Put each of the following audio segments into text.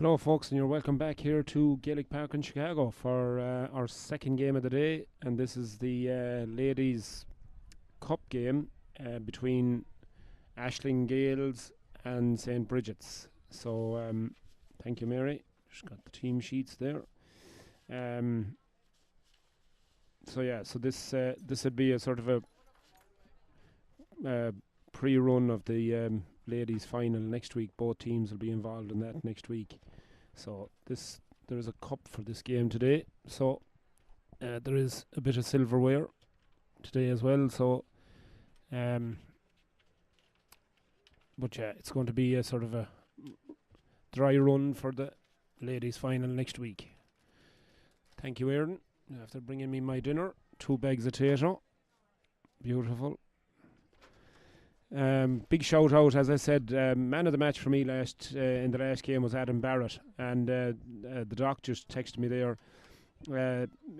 Hello, folks, and you're welcome back here to Gaelic Park in Chicago for our second game of the day. And this is the Ladies' Cup game between Ashling Gales and St. Bridget's. So, thank you, Mary. Just got the team sheets there. So this would be a sort of a pre-run of the ladies' final next week. Both teams will be involved in that next week. So there is a cup for this game today. So there is a bit of silverware today as well. So, but yeah, it's going to be a sort of a dry run for the ladies' final next week. Thank you, Aaron. After bringing me my dinner, 2 bags of potato, beautiful. Big shout out, as I said, man of the match for me in the last game was Adam Barrett, and the doc just texted me there.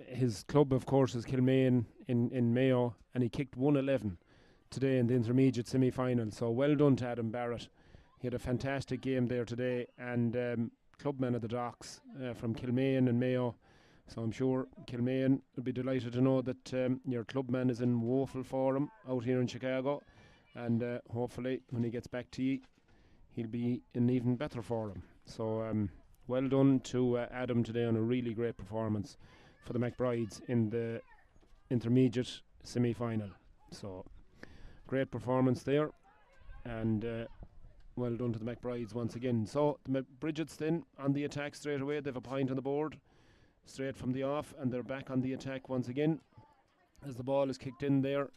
His club, of course, is Kilmaine in Mayo, and he kicked 111 today in the intermediate semi-final. So well done to Adam Barrett. He had a fantastic game there today, and clubman of the docks from Kilmaine and Mayo. So I'm sure Kilmaine will be delighted to know that your clubman is in woeful form out here in Chicago. And hopefully when he gets back to you, he'll be in even better form. So well done to Adam today on a really great performance for the McBrides in the intermediate semi-final. So great performance there, and well done to the McBrides once again. So the Bridgets then on the attack straight away. They have a point on the board straight from the off, and they're back on the attack once again as the ball is kicked in there,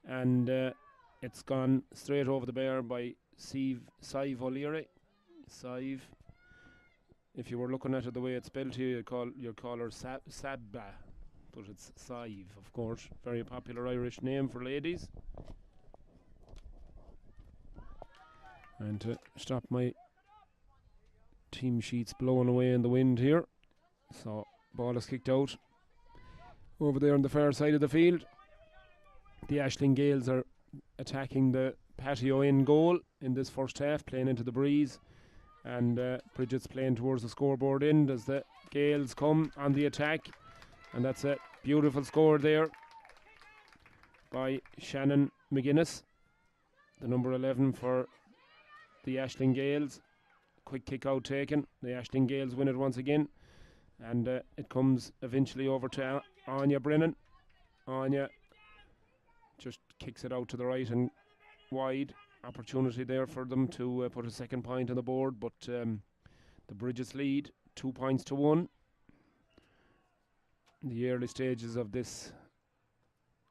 and it's gone straight over the bar by Sive O'Leary. Sive. If you were looking at it the way it's spelled here, you'd call her Sabba. But it's Sive, of course. Very popular Irish name for ladies. And to stop my team sheets blowing away in the wind here. So, ball is kicked out. Over there on the far side of the field, the Ashling Gales are attacking the patio in goal in this first half, playing into the breeze, and Bridget's playing towards the scoreboard end as the Gales come on the attack, and that's a beautiful score there by Shannon McGuinness, the number 11 for the Ashling Gales. Quick kick out taken. The Ashling Gales win it once again, and it comes eventually over to Anya Brennan. Anya just kicks it out to the right and wide. Opportunity there for them to put a second point on the board, but the Bridges lead 2 points to 1 in the early stages of this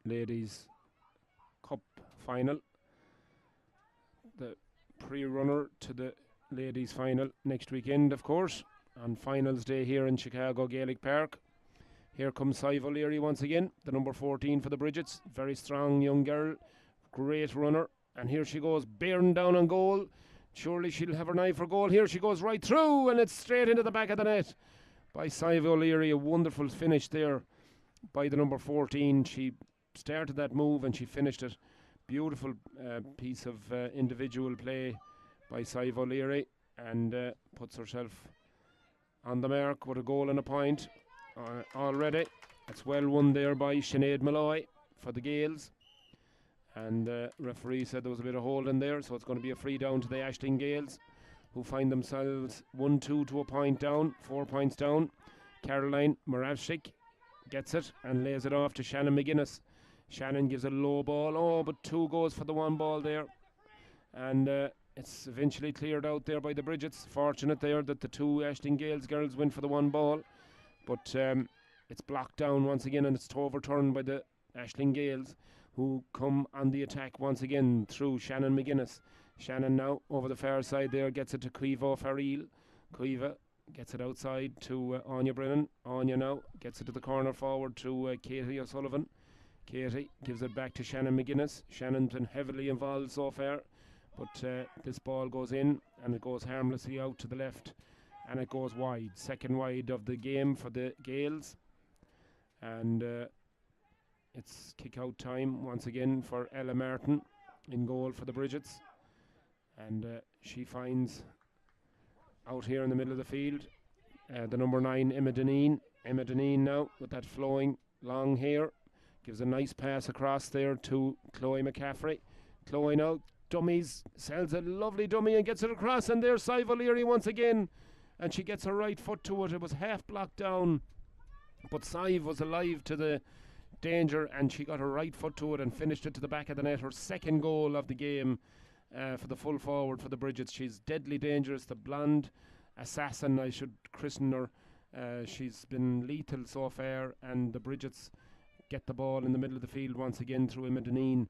Ladies' Cup final. The pre-runner to the Ladies' final next weekend, of course, on finals day here in Chicago Gaelic Park. Here comes Sive O'Leary once again, the number 14 for the Bridgets. Very strong young girl, great runner. And here she goes, bearing down on goal. Surely she'll have her eye for goal. Here she goes right through, and it's straight into the back of the net by Sive O'Leary. A wonderful finish there by the number 14. She started that move and she finished it. Beautiful piece of individual play by Sive O'Leary, and puts herself on the mark with a goal and a point. Already. It's well won there by Sinead Malloy for the Gales, and referee said there was a bit of holding there, so it's going to be a free down to the Ashling Gales, who find themselves 1-2 to a point down, 4 points down. Caroline Moravchik gets it and lays it off to Shannon McGuinness. Shannon gives a low ball, but 2 goes for the 1 ball there, and it's eventually cleared out there by the Bridgets. Fortunate there that the 2 Ashling Gales girls went for the 1 ball, but it's blocked down once again, and it's overturned by the Ashling Gales, who come on the attack once again through Shannon McGuinness. Shannon now over the far side there, gets it to Cuiva Farrell. Cuiva gets it outside to Anya Brennan. Anya now gets it to the corner forward to Katie O'Sullivan. Katie gives it back to Shannon McGuinness. Shannon's been heavily involved so far, but this ball goes in and it goes harmlessly out to the left, and it goes wide. Second wide of the game for the Gales, and it's kick out time once again for Ella Martin in goal for the Bridgets, and she finds out here in the middle of the field. The number 9, Emma Deneen. Emma Deneen now with that flowing long hair. Gives a nice pass across there to Chloe McCaffrey. Chloe now dummies, sells a lovely dummy and gets it across, and there's Sive O'Leary once again, and she gets her right foot to it. It was half blocked down, but Sive was alive to the danger, and she got her right foot to it and finished it to the back of the net. Her second goal of the game for the full forward for the Bridgets. She's deadly dangerous, the blonde assassin, I should christen her. She's been lethal so far, and the Bridgets get the ball in the middle of the field once again through Emma Deneen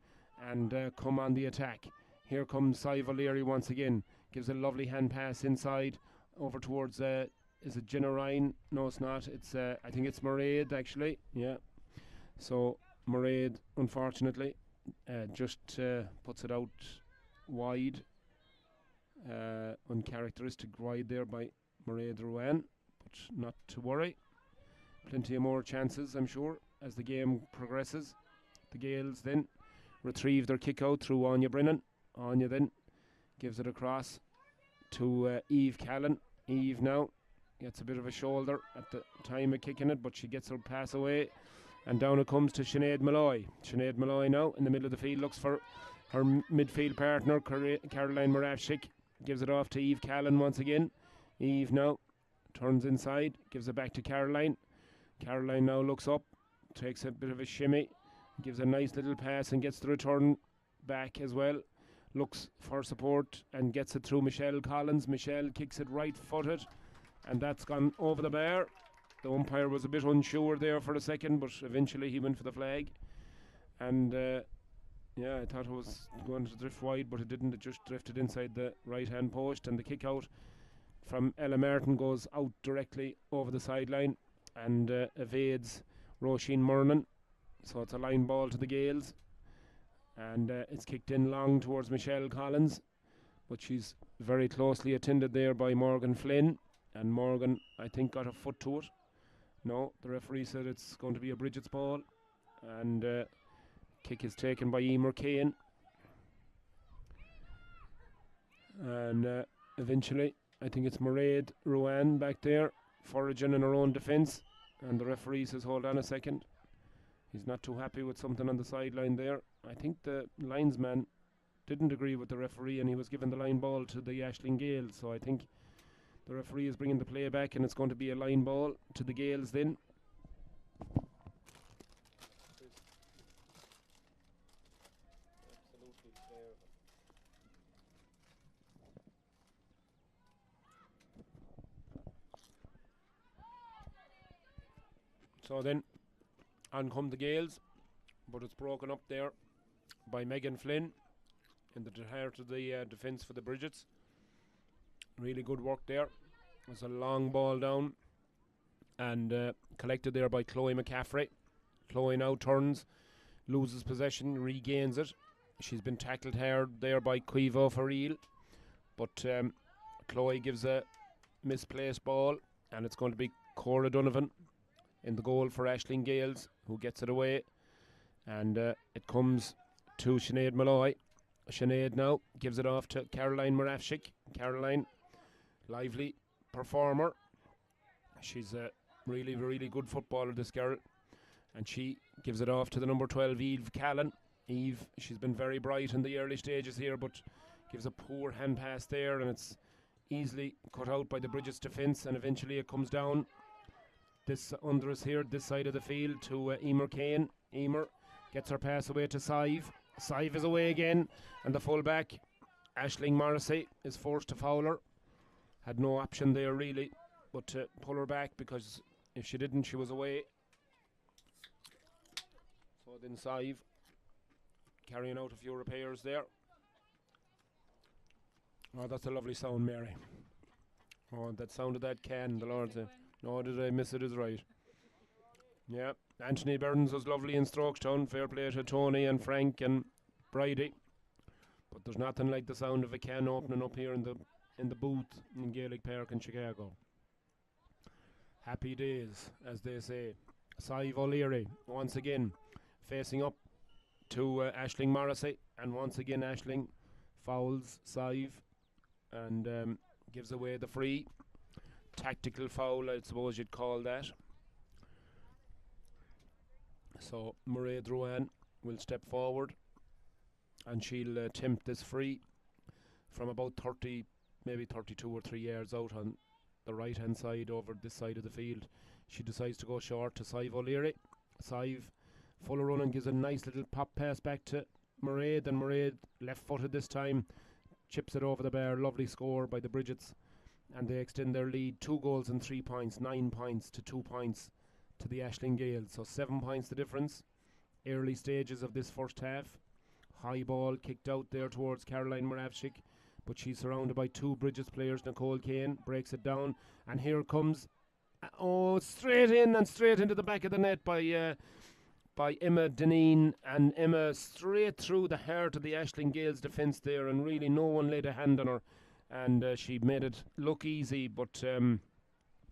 and come on the attack. Here comes Sive O'Leary once again. Gives a lovely hand pass inside over towards, is it Jenna Ryan? No, it's not. It's I think it's Mairead actually. Yeah. So Mairead, unfortunately, just puts it out wide. Uncharacteristic wide there by Mairead Ruan, but not to worry. Plenty of more chances, I'm sure, as the game progresses. The Gaels then retrieve their kick out through Anya Brennan. Anya then gives it across to Eve Callan. Eve now gets a bit of a shoulder at the time of kicking it, but she gets her pass away, and down it comes to Sinead Malloy. Sinead Malloy now in the middle of the field looks for her midfield partner, Caroline Moravchik. Gives it off to Eve Callan once again. Eve now turns inside, gives it back to Caroline. Caroline now looks up, takes a bit of a shimmy, gives a nice little pass and gets the return back as well. Looks for support and gets it through Michelle Collins. Michelle kicks it right footed, and that's gone over the bar. The umpire was a bit unsure there for a second, but eventually he went for the flag. And yeah, I thought it was going to drift wide, but it didn't. It just drifted inside the right hand post, and the kick out from Ella Martin goes out directly over the sideline and evades Roisin Murnan. So it's a line ball to the Gaels, and it's kicked in long towards Michelle Collins, but she's very closely attended there by Morgan Flynn, and Morgan, I think, got a foot to it. No, the referee said it's going to be a Bridget's ball, and kick is taken by Emer Kane, and eventually I think it's Mairead Ruan back there foraging in her own defence, and the referee says hold on a second. He's not too happy with something on the sideline there. I think the linesman didn't agree with the referee, and he was given the line ball to the Aisling Gales. So I think the referee is bringing the play back, and it's going to be a line ball to the Gales then. So then on come the Gales, but it's broken up there by Megan Flynn in the heart of the defence for the Bridgets. Really good work there. It's a long ball down and collected there by Chloe McCaffrey. Chloe now turns, loses possession, regains it. She's been tackled hard there by Cuivo Farrell, but Chloe gives a misplaced ball, and it's going to be Cora Donovan in the goal for Aisling Gales, who gets it away, and it comes to Sinead Malloy. Sinead now gives it off to Caroline Moravchik. Caroline, lively performer. She's a really, really good footballer, this girl, and she gives it off to the number 12, Eve Callan. Eve, she's been very bright in the early stages here, but gives a poor hand pass there, and it's easily cut out by the Bridget's defence, and eventually it comes down this under us here, this side of the field, to Emer Kane. Emer gets her pass away to Sive. Sive is away again, and the full-back, Aisling Morrissey, is forced to foul her. Had no option there really but to pull her back, because if she didn't, she was away. So then Sive carrying out a few repairs there. Oh, that's a lovely sound, Mary. Oh, that sound of that can, the Lord say. No, did I miss it? Is right. Yeah, Anthony Burns was lovely in Stroketown. Fair play to Tony and Frank and Bridie. But there's nothing like the sound of a can opening up here in the booth in Gaelic Park in Chicago. Happy days, as they say. Sive O'Leary once again facing up to Aisling Morrissey, and once again Aisling fouls Sive, and gives away the free. Tactical foul, I suppose you'd call that. So Mairead Ruane will step forward and she'll attempt this free from about 30, maybe 32 or 3 yards out on the right hand side over this side of the field. She decides to go short to Sive O'Leary. Sive, full of running, gives a nice little pop pass back to Mairead, and Mairead, left footed this time, chips it over the bar. Lovely score by the Bridgets, and they extend their lead 2 goals and 3 points, 9 points to 2 points to the Aisling Gales. So 7 points the difference. Early stages of this first half. High ball kicked out there towards Caroline Moravchik, but she's surrounded by 2 Bridgets players. Nicole Kane breaks it down, and here comes straight in and straight into the back of the net by Emma Deneen, and Emma straight through the heart of the Aisling Gales defence there, and really no one laid a hand on her, and she made it look easy, but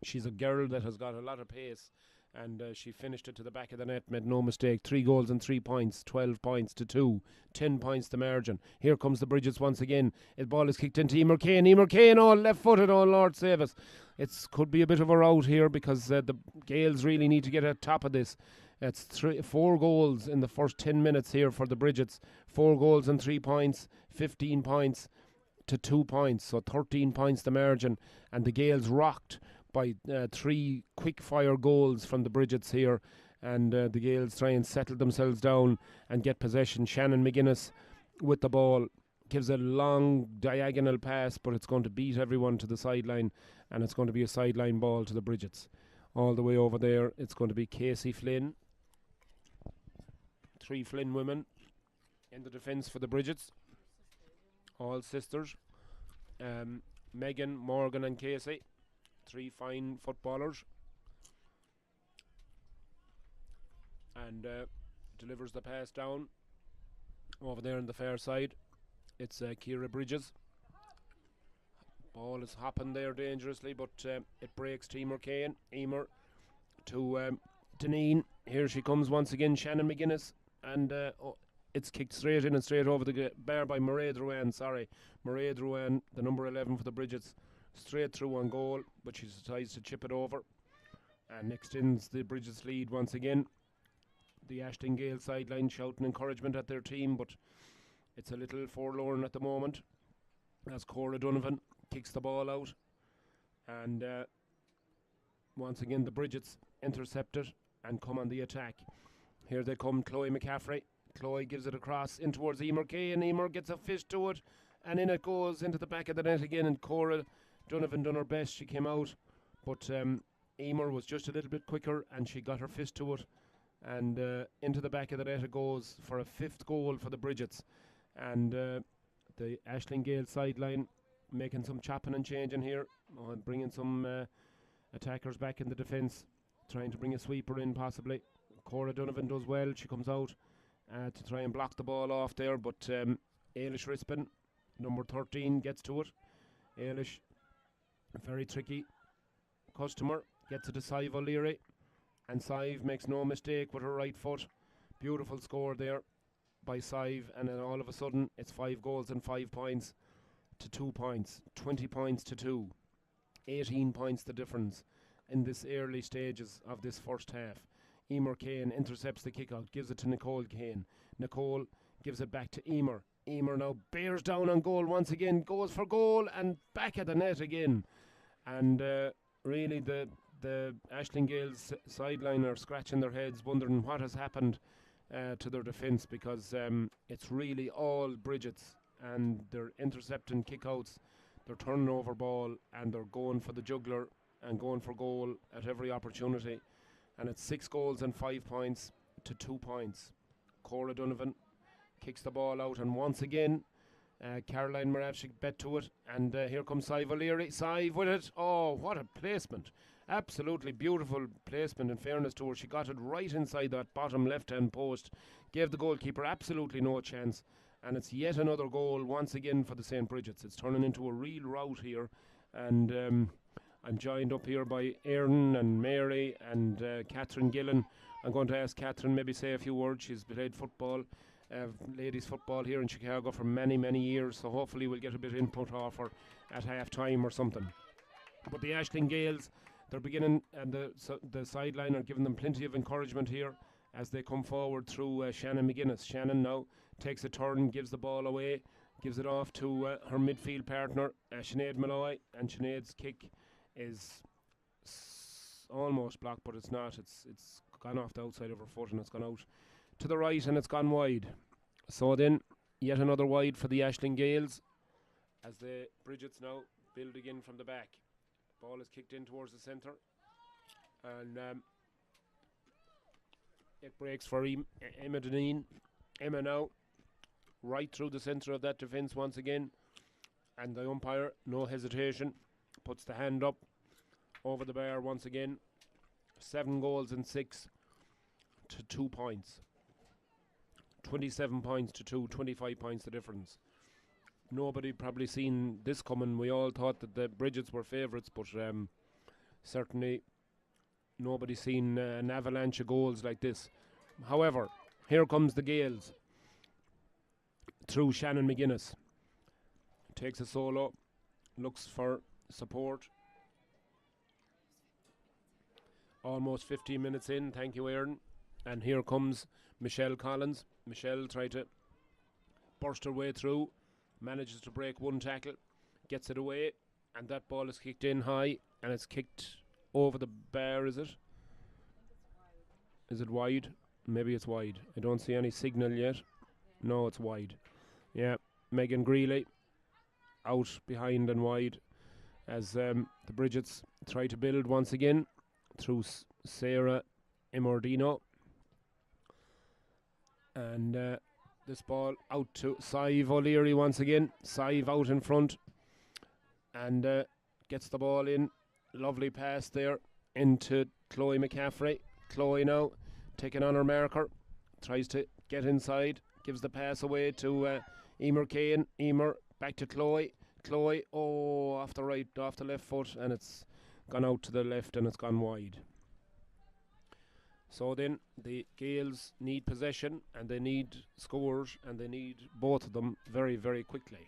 she's a girl that has got a lot of pace, and she finished it to the back of the net, made no mistake. 3 goals and 3 points, 12 points to 2, 10 points the margin. Here comes the Bridgets once again. The ball is kicked into Emer Kane. Emer Kane, left footed, Lord save us. It could be a bit of a rout here because the Gales really need to get at top of this. It's 4 goals in the first 10 minutes here for the Bridgets. 4 goals and 3 points, 15 points to 2 points, so 13 points the margin, and the Gales rocked by 3 quick fire goals from the Bridgets here, and the Gales try and settle themselves down and get possession. Shannon McGuinness with the ball gives a long diagonal pass, but it's going to beat everyone to the sideline, and it's going to be a sideline ball to the Bridgets. All the way over there, it's going to be Casey Flynn. 3 Flynn women in the defence for the Bridgets, all sisters. Megan, Morgan and Casey, 3 fine footballers, and delivers the pass down over there on the far side. It's Ciara Bridges. Ball is hopping there dangerously, but it breaks to Emer Kane. Emer to Deneen. Here she comes once again, Shannon McGuinness, and it's kicked straight in and straight over the bar by Mairead Ruane. Mairead Ruane, the number 11 for the Bridgets, straight through on goal, but she decides to chip it over and extends the Bridgets lead once again. The Aisling Gale sideline shouting encouragement at their team, but it's a little forlorn at the moment as Cora Donovan kicks the ball out, and once again the Bridgets intercept it and come on the attack. Here they come, Chloe McCaffrey. Chloe gives it across in towards Emer Kane. Emer gets a fist to it, and in it goes into the back of the net again, and Cora Donovan done her best. She came out, but Emer was just a little bit quicker, and she got her fist to it, and into the back of the net it goes for a 5th goal for the Bridgets. And the Aisling Gale sideline making some chopping and changing here, bringing some attackers back in the defence, trying to bring a sweeper in possibly. Cora Donovan does well. She comes out to try and block the ball off there, but Ailish Rispin, number 13, gets to it. Ailish, very tricky customer, gets it to Sive O'Leary, and Sive makes no mistake with her right foot. Beautiful score there by Sive, and then all of a sudden it's 5 goals and 5 points to 2 points, 20 points to 2, 18 points the difference in this early stages of this first half. Emer Kane intercepts the kick out, gives it to Nicole Kane. Nicole gives it back to Emer. Emer now bears down on goal once again, goes for goal and back at the net again. And really the Aisling Gales sideline are scratching their heads, wondering what has happened to their defence, because it's really all Bridgets, and they're intercepting kickouts, they're turning over ball, and they're going for the juggler and going for goal at every opportunity. And it's 6 goals and 5 points to 2 points. Cora Donovan kicks the ball out, and once again Caroline Moravchik bet to it, and here comes Sive O'Leary. Sive with it. Oh, what a placement. Absolutely beautiful placement, in fairness to her. She got it right inside that bottom left hand post, gave the goalkeeper absolutely no chance, and it's yet another goal once again for the St. Bridgets. It's turning into a real rout here, and I'm joined up here by Erin and Mary and Catherine Gillen. I'm going to ask Catherine maybe say a few words. She's played football ladies football here in Chicago for many, many years, so hopefully we'll get a bit of input off her at half time or something. But the Ashling Gales, they're beginning, and the sideline are giving them plenty of encouragement here as they come forward through Shannon McGuinness. Shannon now takes a turn, gives the ball away, gives it off to her midfield partner, Sinead Malloy, and Sinead's kick is almost blocked, but it's not. It's gone off the outside of her foot and it's gone out to the right and it's gone wide. So then, yet another wide for the Ashling Gales as the Bridgets now build again from the back. Ball is kicked in towards the centre, and it breaks for Emma Deneen. Emma now right through the centre of that defence once again, and the umpire, no hesitation, puts the hand up over the bar once again. 7 goals and 6 to 2 points. 27 points to 2, 25 points the difference. Nobody probably seen this coming. We all thought that the Bridgets were favourites, but certainly nobody seen an avalanche of goals like this. However, here comes the Gales through Shannon McGuinness. Takes a solo, looks for support. Almost 15 minutes in, thank you, Aaron. And here comes Michelle Collins. Michelle tried to burst her way through, manages to break one tackle, gets it away, and that ball is kicked in high, and it's kicked over the bar, is it? Is it wide? Maybe it's wide. I don't see any signal yet. No, it's wide. Yeah, Megan Greeley out behind and wide as the Bridgets try to build once again through Sarah Imordino. And this ball out to Sive O'Leary once again. Sive out in front and gets the ball in. Lovely pass there into Chloe McCaffrey. Chloe now taking on her marker, tries to get inside, gives the pass away to Emer Kane. Emer back to Chloe. Chloe, off the left foot, and it's gone out to the left and it's gone wide. So then the Gales need possession and they need scores, and they need both of them very, very quickly.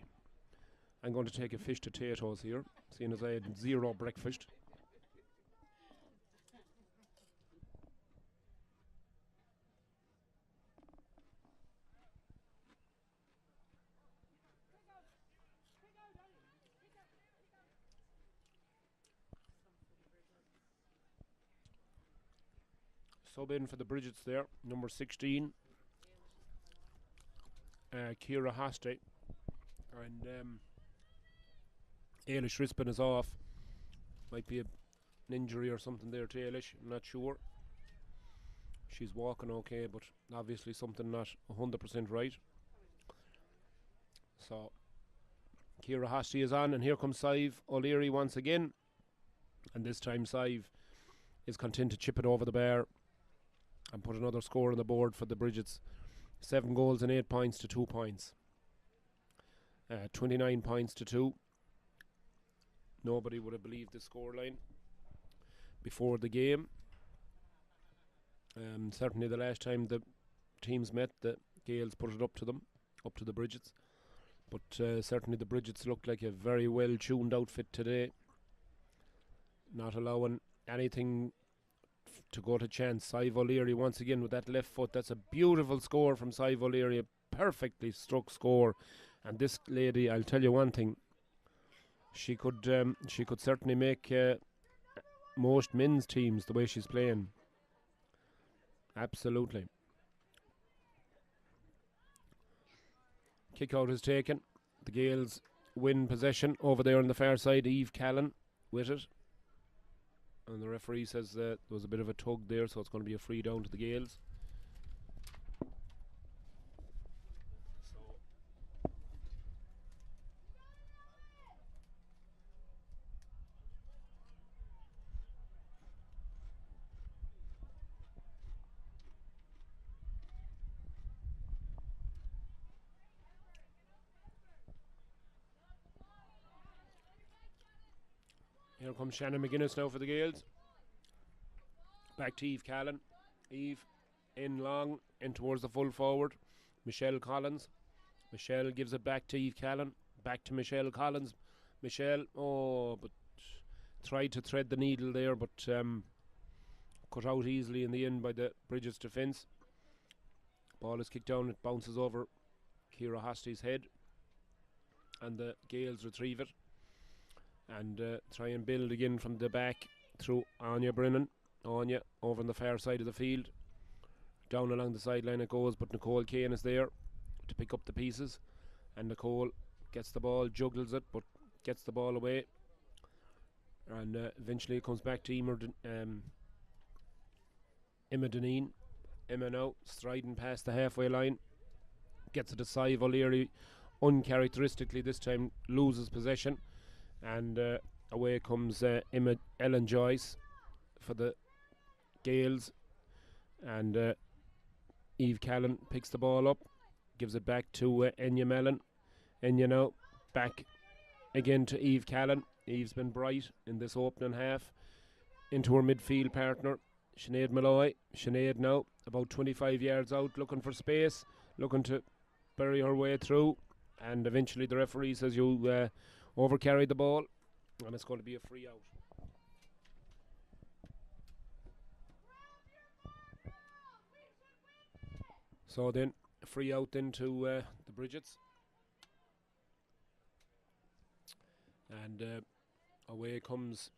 I'm going to take a fish to potatoes here, seeing as I had 0 breakfast. Sub in for the Bridgets there, number 16, Kira Hosty, and Ailish Rispin is off. Might be an injury or something there to Ailish, I'm not sure. She's walking okay, but obviously something not 100% right. So Kira Hosty is on, and here comes Sive O'Leary once again, and this time Sive is content to chip it over the bar and put another score on the board for the Bridgets. 7 goals and 8 points to 2 points. 29 points to 2. Nobody would have believed the scoreline before the game. Certainly the last time the teams met, the Gales put it up to them, up to the Bridgets. But certainly the Bridgets looked like a very well tuned outfit today, not allowing anything to go to chance. Sive O'Leary once again with that left foot. That's a beautiful score from Sive O'Leary, a perfectly struck score. And this lady, I'll tell you one thing, she could certainly make most men's teams the way she's playing. Absolutely. Kick out is taken. The Gales win possession over there on the far side. Eve Callan with it. And the referee says there was a bit of a tug there, so it's going to be a free down to the Gales. Here comes Shannon McGuinness now for the Gales. Back to Eve Callan. Eve in long, in towards the full forward. Michelle Collins. Michelle gives it back to Eve Callan. Back to Michelle Collins. Michelle, but tried to thread the needle there, but cut out easily in the end by the Bridges defence. Ball is kicked down, it bounces over Ciara Hosty's head, and the Gaels retrieve it and try and build again from the back through Anya Brennan. Anya over on the far side of the field. Down along the sideline it goes, but Nicole Kane is there to pick up the pieces, and Nicole gets the ball, juggles it, but gets the ball away, and eventually it comes back to Emma Deneen. Emma now striding past the halfway line, gets it to Sive O'Leary, uncharacteristically this time loses possession, and away comes Emma Ellen Joyce for the Gaels, and Eve Callan picks the ball up, gives it back to Enya Mellon. Enya now back again to Eve Callan. Eve's been bright in this opening half. Into her midfield partner, Sinead Malloy. Sinead now about 25 yards out, looking for space, looking to bury her way through, and eventually the referee says you overcarried the ball, and it's going to be a free out. So then a free out then to the Bridgets, and away comes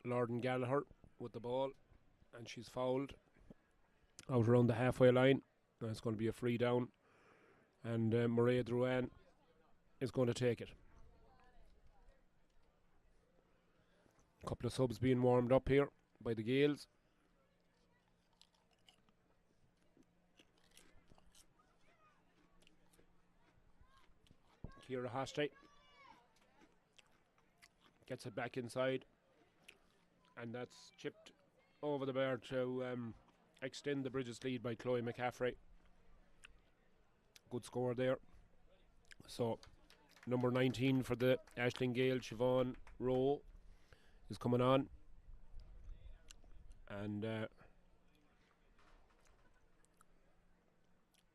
Lorden Gallagher with the ball, and she's fouled out around the halfway line, and it's going to be a free down, and Mairead Drouin is going to take it. A couple of subs being warmed up here by the Gaels. Ciara Hosty gets it back inside, and that's chipped over the bar to extend the Bridges lead by Chloe McCaffrey. Good score there. So number 19 for the Aisling Gale, Siobhan Rowe, is coming on, and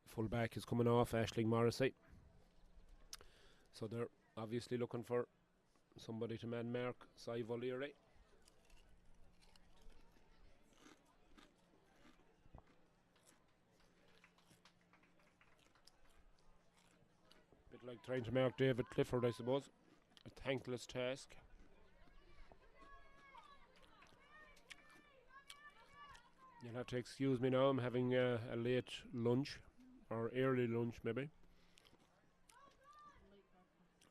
full back is coming off, Aisling Morrissey. So they're obviously looking for somebody to man mark Sive O'Leary. Bit like trying to mark David Clifford, I suppose. A thankless task. You'll have to excuse me now, I'm having a late lunch, or early lunch maybe.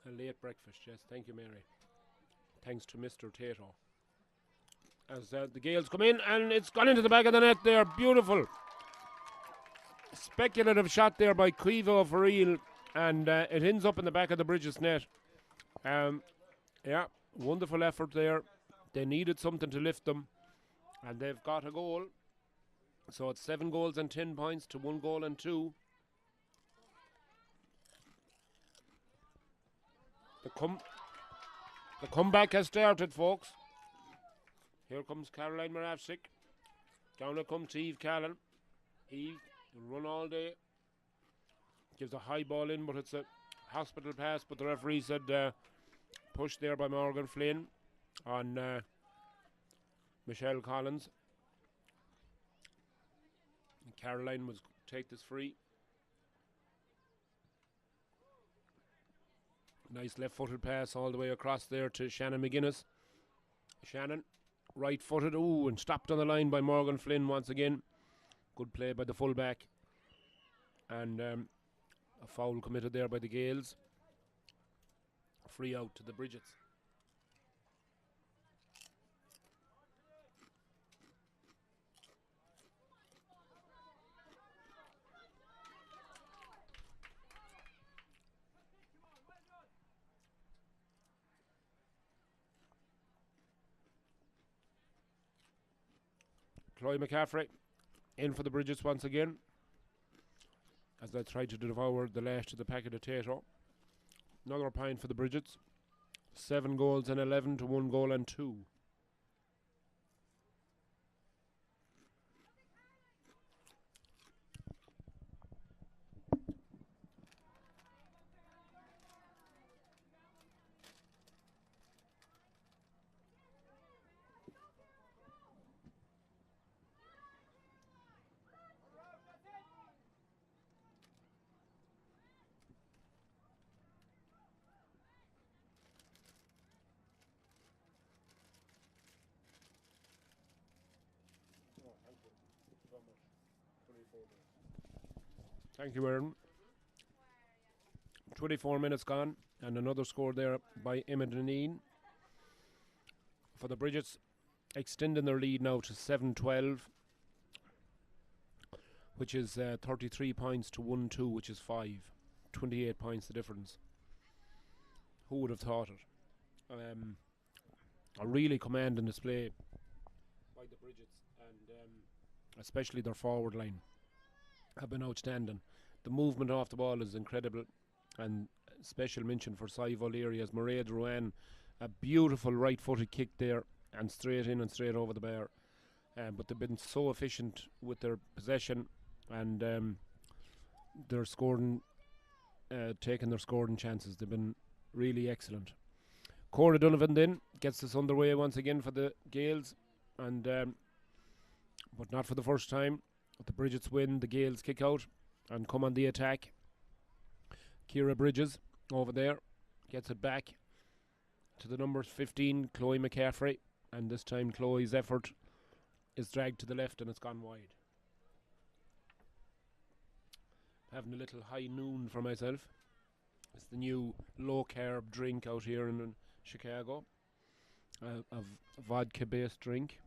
A late breakfast, yes, thank you, Mary. Thanks to Mr. Tato. As the Gaels come in, and it's gone into the back of the net there. Beautiful. Speculative shot there by Quivo for real, and it ends up in the back of the Bridges net. Yeah, wonderful effort there. They needed something to lift them, and they've got a goal. So it's 7 goals and 10 points to 1 goal and 2. The comeback has started, folks. Here comes Caroline Moravsik. Down it comes to Eve Callan. Eve will run all day. Gives a high ball in, but it's a hospital pass. But the referee said push there by Morgan Flynn on Michelle Collins. And Caroline was take this free. Nice left-footed pass all the way across there to Shannon McGuinness. Shannon, right-footed, and stopped on the line by Morgan Flynn once again. Good play by the fullback. And a foul committed there by the Gaels. Free out to the Bridgets. Chloe McCaffrey in for the Bridgets once again, as they try to devour the last of the packet of Tato. Another point for the Bridgets. 7 goals and 11 to 1 goal and 2. Thank you, Aaron. 24 minutes gone, and another score there by Imogenine for the Bridgets, extending their lead now to 7-12, which is 33 points to 1-2, which is 5. 28 points the difference. Who would have thought it? A really commanding display by the Bridgets, and especially their forward line have been outstanding. The movement off the ball is incredible, and special mention for Sive O'Leary as Mairead Ruan, a beautiful right-footed kick there, and straight in and straight over the bar. But they've been so efficient with their possession, and they're scoring, taking their scoring chances. They've been really excellent. Cora Donovan then gets us underway once again for the Gaels, and but not for the first time. The Bridgets win, the Gaels kick out and come on the attack. Ciara Bridges over there gets it back to the number 15, Chloe McCaffrey, and this time Chloe's effort is dragged to the left and it's gone wide. Having a little high noon for myself. It's the new low carb drink out here in Chicago, a vodka based drink.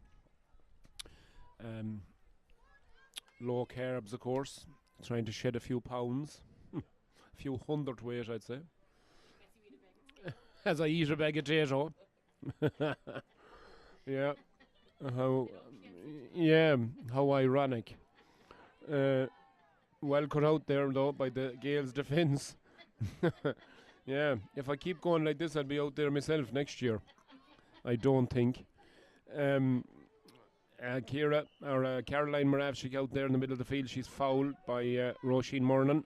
Low carbs, of course, trying to shed a few pounds, a few hundredweight, I'd say, as I eat a bag of potato. Yeah, how ironic. Well cut out there though by the Gaels defence. Yeah, if I keep going like this, I'll be out there myself next year. I don't think. Caroline Moravchik out there in the middle of the field. She's fouled by Roisin Murnan.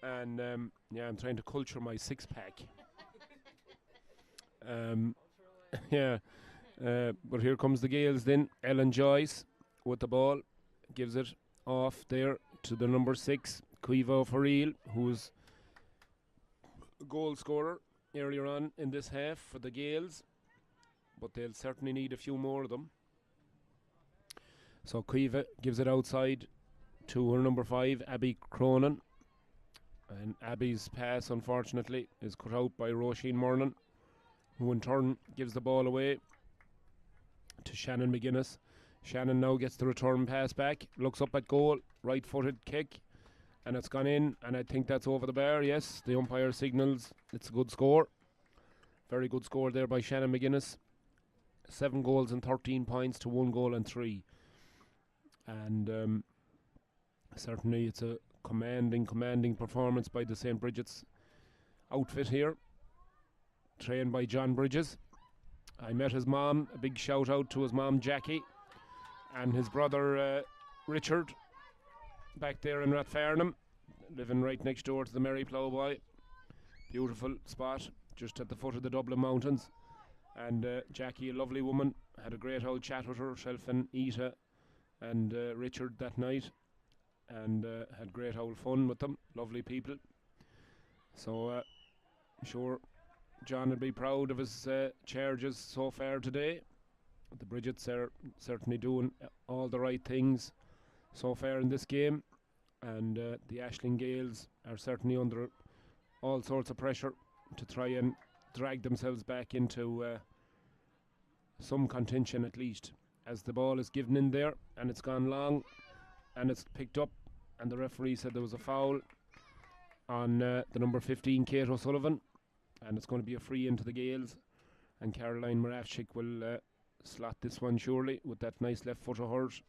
And I'm trying to culture my six-pack. But here comes the Gaels then. Ellen Joyce with the ball. Gives it off there to the number 6, Caoimhe Farrell, who's a goal scorer earlier on in this half for the Gaels. But they'll certainly need a few more of them. So Caoimhe gives it outside to her number 5, Abby Cronin. And Abby's pass, unfortunately, is cut out by Roisin Murnan, who in turn gives the ball away to Shannon McGuinness. Shannon now gets the return pass back, looks up at goal, right-footed kick, and it's gone in, and I think that's over the bar. Yes, the umpire signals it's a good score. Very good score there by Shannon McGuinness. 7 goals and 13 points to 1 goal and 3. And certainly it's a commanding performance by the St. Bridget's outfit here, trained by John Bridges. I met his mom, a big shout out to his mom Jackie, and his brother Richard, back there in Rathfarnham, living right next door to the Merry Ploughboy. Beautiful spot, just at the foot of the Dublin Mountains. And Jackie, a lovely woman, had a great old chat with herself and Ita and Richard that night, and had great old fun with them. Lovely people. So I'm sure John would be proud of his charges so far today. The Bridgets are certainly doing all the right things so far in this game, and the Aisling Gaels are certainly under all sorts of pressure to try and drag themselves back into some contention at least, as the ball is given in there and it's gone long and it's picked up, and the referee said there was a foul on the number 15, Kate O'Sullivan, and it's going to be a free into the Gaels, and Caroline Moravchik will slot this one surely with that nice left foot of hers.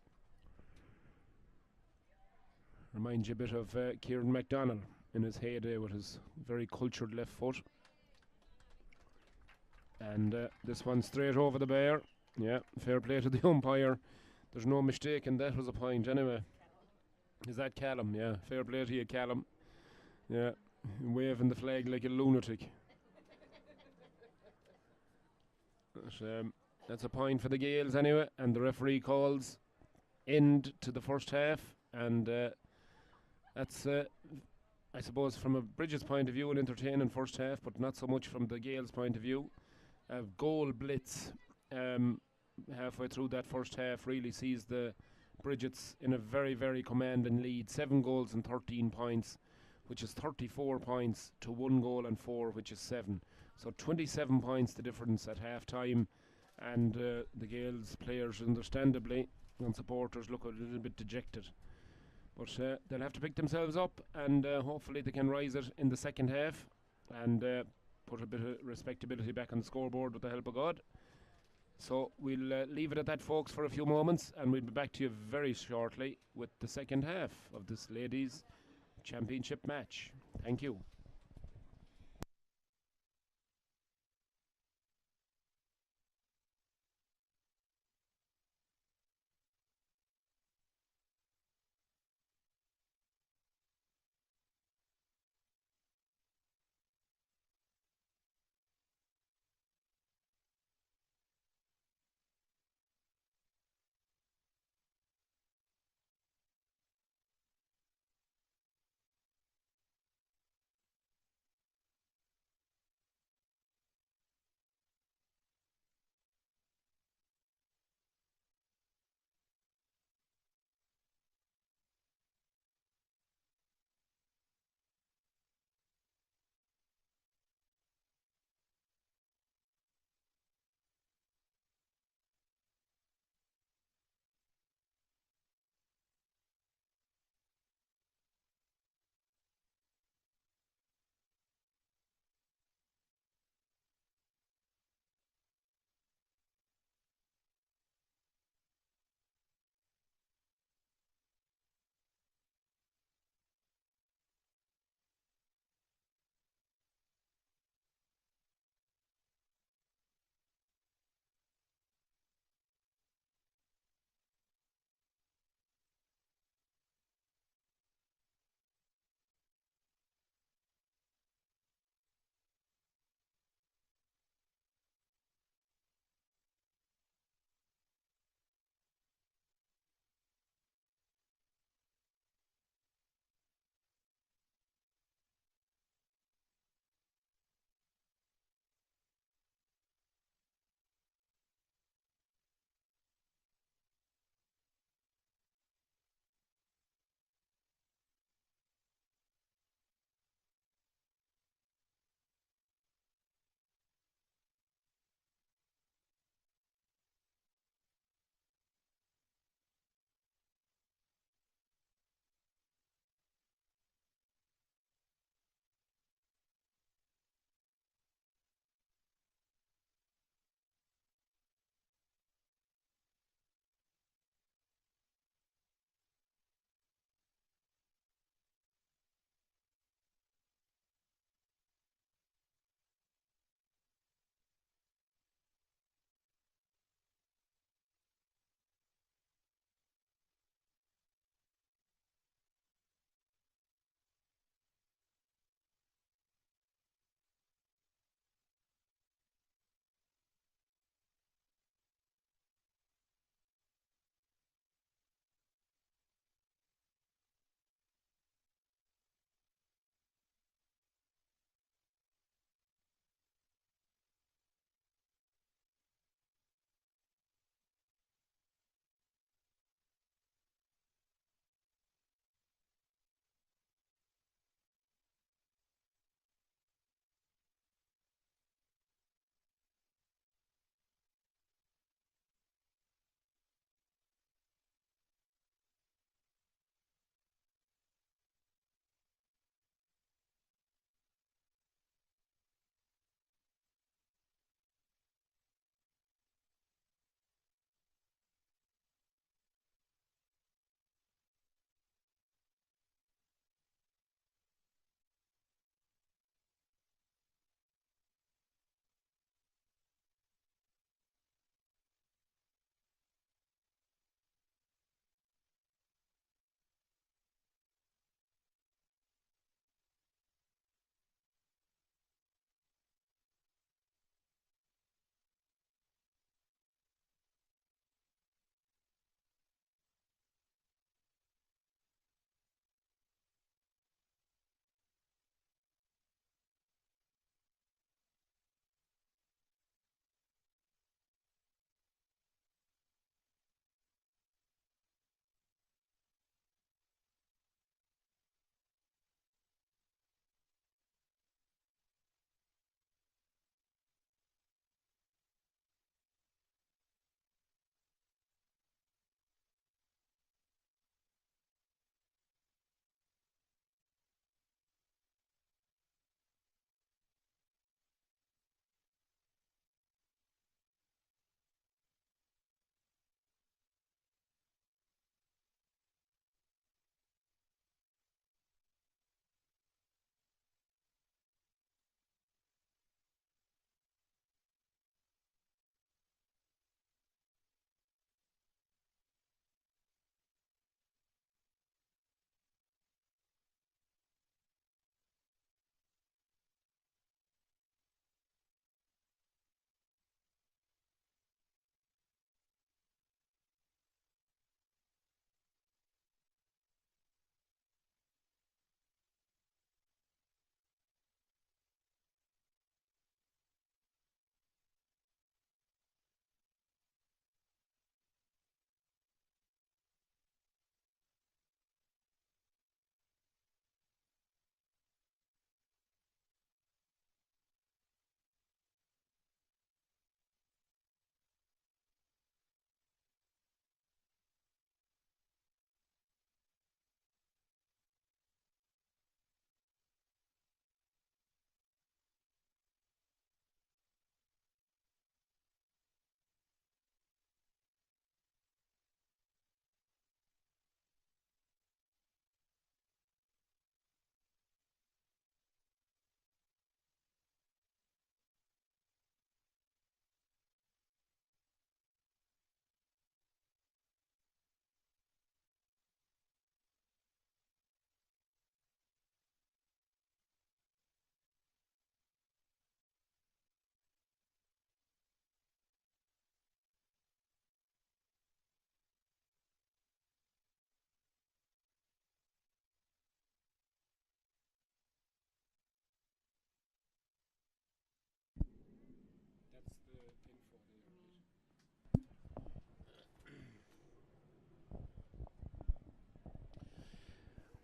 Reminds you a bit of Kieran MacDonald in his heyday with his very cultured left foot. And this one straight over the bar. Yeah, fair play to the umpire. There's no mistake, and that was a point anyway. Is that Callum? Yeah, fair play to you, Callum. Yeah, waving the flag like a lunatic. But, that's a point for the Gaels anyway, and the referee calls end to the first half, and that's I suppose from a Bridges point of view an entertaining first half, but not so much from the Gaels point of view. Goal blitz halfway through that first half really sees the Bridget's in a very, very commanding lead. 7 goals and 13 points, which is 34 points to 1 goal and 4, which is 7. So 27 points the difference at half time. And the Gales players, understandably, and supporters look a little bit dejected. But they'll have to pick themselves up, and hopefully they can rise it in the second half and put a bit of respectability back on the scoreboard with the help of God. So we'll leave it at that, folks, for a few moments, and we'll be back to you very shortly with the second half of this ladies' championship match. Thank you.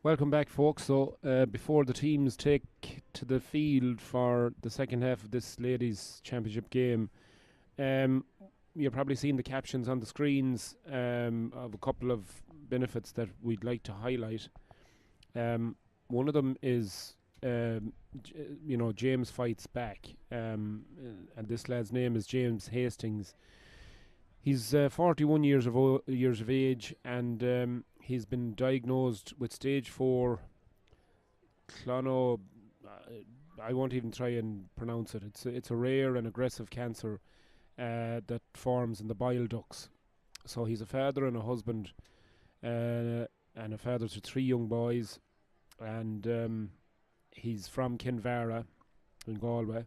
Welcome back, folks. So, before the teams take to the field for the second half of this ladies' championship game, um, you're probably seeing the captions on the screens of a couple of benefits that we'd like to highlight. One of them is, James fights back, and this lad's name is James Hastings. He's 41 years of age, and he's been diagnosed with stage 4 clono. I won't even try and pronounce it. It's a rare and aggressive cancer that forms in the bile ducts. So he's a father and a husband, and a father to 3 young boys, and he's from Kinvara in Galway.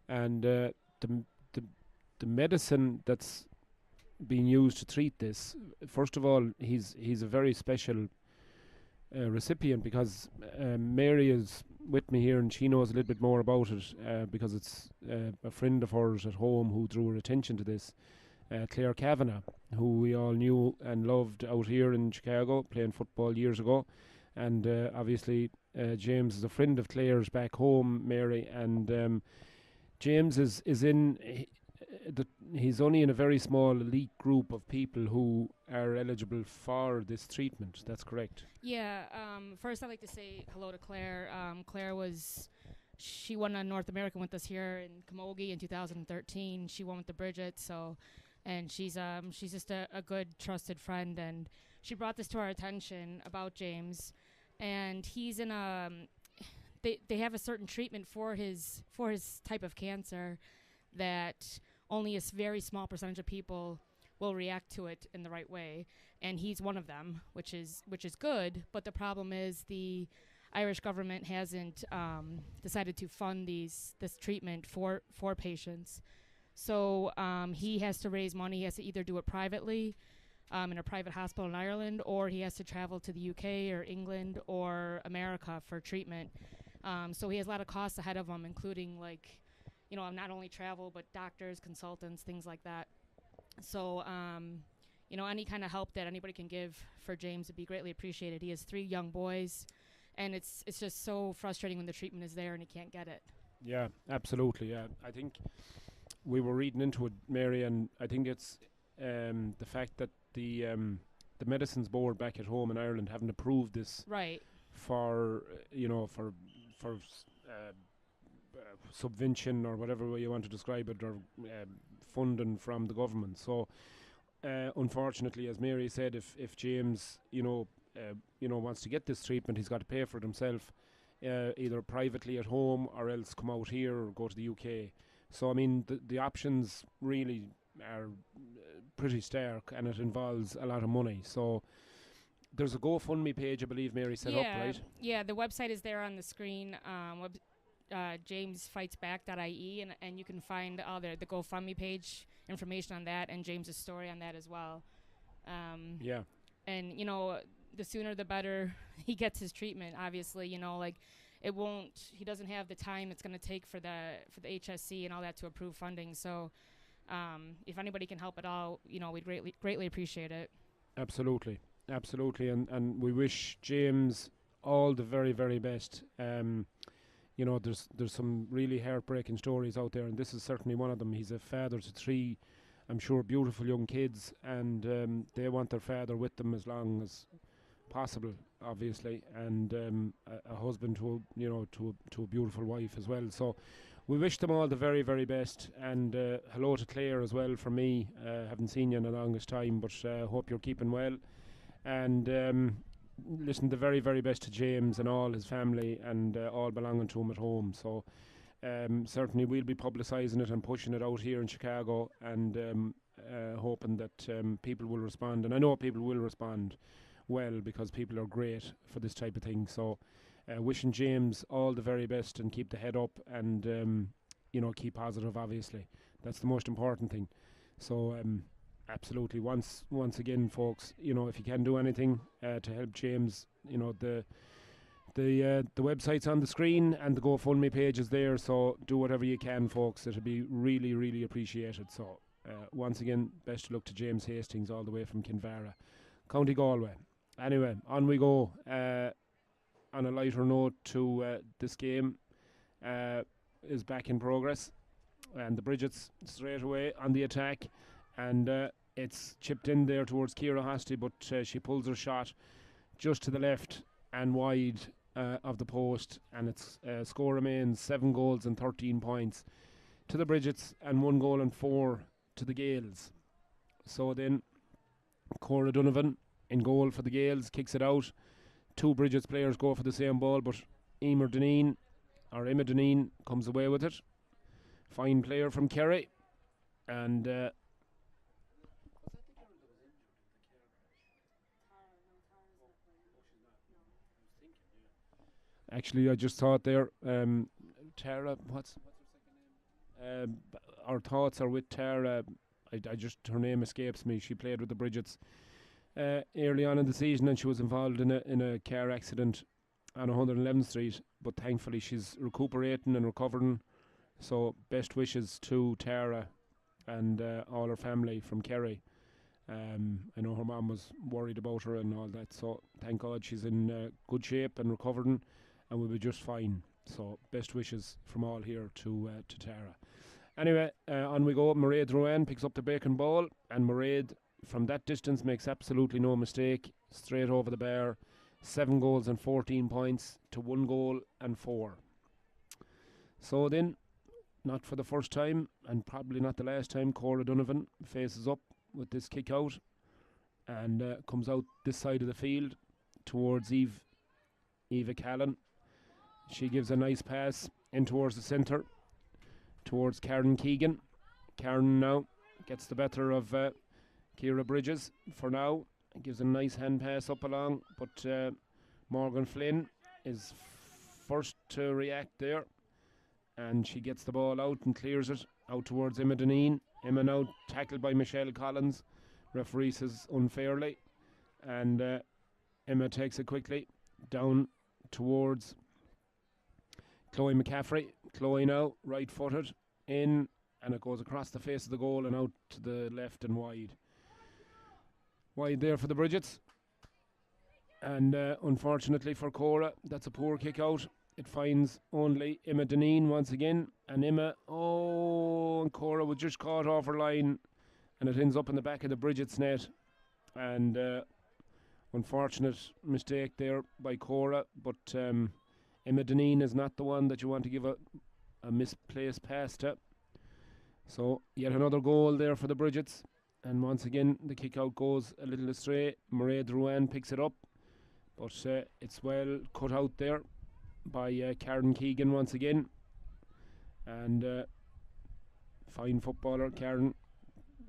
And the medicine that's being used to treat this, first of all, he's a very special recipient, because Mary is with me here and she knows a little bit more about it, because it's a friend of hers at home who drew her attention to this, Claire Kavanagh, who we all knew and loved out here in Chicago, playing football years ago. And obviously James is a friend of Claire's back home, Mary, and James is in he's only in a very small elite group of people who are eligible for this treatment. That's correct. Yeah. First, I'd like to say hello to Claire. She won a North American with us here in Camogie in 2013. She won with the Bridget. And she's just a good, trusted friend. And she brought this to our attention about James. And he's in they have a certain treatment for his type of cancer that only a very small percentage of people will react to it in the right way, and he's one of them, which is good. But the problem is the Irish government hasn't decided to fund this treatment for patients. So he has to raise money. He has to either do it privately in a private hospital in Ireland, or he has to travel to the UK or England or America for treatment. So he has a lot of costs ahead of him, including not only travel, but doctors, consultants, things like that. So, any kind of help that anybody can give for James would be greatly appreciated. He has 3 young boys, and it's just so frustrating when the treatment is there and he can't get it. Yeah, absolutely. Yeah, I think we were reading into it, Mary, and I think it's the fact that the medicines board back at home in Ireland haven't approved this right for subvention or whatever way you want to describe it, or funding from the government. So unfortunately, as Mary said, if James wants to get this treatment, he's got to pay for it himself, either privately at home or else come out here or go to the UK. So I mean the options really are pretty stark, and it involves a lot of money. So there's a GoFundMe page, I believe Mary set up, right? Yeah, the website is there on the screen. JamesFightsBack.ie, and you can find all the GoFundMe page information on that, and James's story on that as well. And the sooner the better he gets his treatment. Obviously, he doesn't have the time it's going to take for the HSC and all that to approve funding. So if anybody can help at all, we'd greatly appreciate it. Absolutely, and we wish James all the very, very best. There's some really heartbreaking stories out there, and this is certainly one of them. He's a father to 3, I'm sure, beautiful young kids, and they want their father with them as long as possible, obviously, and a husband to a beautiful wife as well. So we wish them all the very, very best, and hello to Claire as well from me. Haven't seen you in the longest time, but hope you're keeping well, and listen, the very, very best to James and all his family and all belonging to him at home. So certainly we'll be publicising it and pushing it out here in Chicago, and hoping that people will respond. And I know people will respond well, because people are great for this type of thing. So wishing James all the very best, and keep the head up, and keep positive, obviously. That's the most important thing. So absolutely, once again, folks, if you can do anything to help James, the website's on the screen and the GoFundMe page is there, so do whatever you can, folks. It'll be really, really appreciated. So once again, best of luck to James Hastings all the way from Kinvara, County Galway. Anyway, on we go. on a lighter note to this game is back in progress, and the Bridgets straight away on the attack, and it's chipped in there towards Ciara Hosty, but she pulls her shot just to the left and wide of the post, and its score remains 7 goals and 13 points to the Bridgets and 1 goal and 4 to the Gales. So then Cora Donovan in goal for the Gales, kicks it out. 2 Bridgets players go for the same ball, but Emma Deneen comes away with it. Fine player from Kerry, and actually I just thought there, Tara, what's her second name? Our thoughts are with Tara. I just, her name escapes me. She played with the Bridgets early on in the season, and she was involved in a car accident on 111th Street, but thankfully she's recuperating and recovering. So best wishes to Tara and all her family from Kerry. I know her mum was worried about her and all that, so thank God she's in good shape and recovering, and will be just fine. So best wishes from all here to Tara. Anyway, on we go. Mairead Ruane picks up the breaking ball, and Mairead from that distance makes absolutely no mistake, straight over the bar. 7 goals and 14 points to 1 goal and 4. So then, not for the first time, and probably not the last time, Cora Donovan faces up with this kick out, and comes out this side of the field towards Eva Callan. She gives a nice pass in towards the centre, towards Karen Keegan. Karen now gets the better of Ciara Bridges for now. Gives a nice hand pass up along, but Morgan Flynn is first to react there, and she gets the ball out and clears it out towards Emma Deneen. Emma now tackled by Michelle Collins. Referee says unfairly, and Emma takes it quickly down towards Chloe McCaffrey. Chloe now right footed in, and it goes across the face of the goal and out to the left and wide. Wide there for the Bridgets, and unfortunately for Cora, that's a poor kick out. It finds only Emma Deneen once again, and Emma, and Cora was just caught off her line, and it ends up in the back of the Bridgets net, and unfortunate mistake there by Cora, but Emma Deneen is not the one that you want to give a misplaced pass to. So yet another goal there for the Bridgets, and once again the kick out goes a little astray. Mairead Ruane picks it up, but it's well cut out there by Karen Keegan once again, and fine footballer Karen,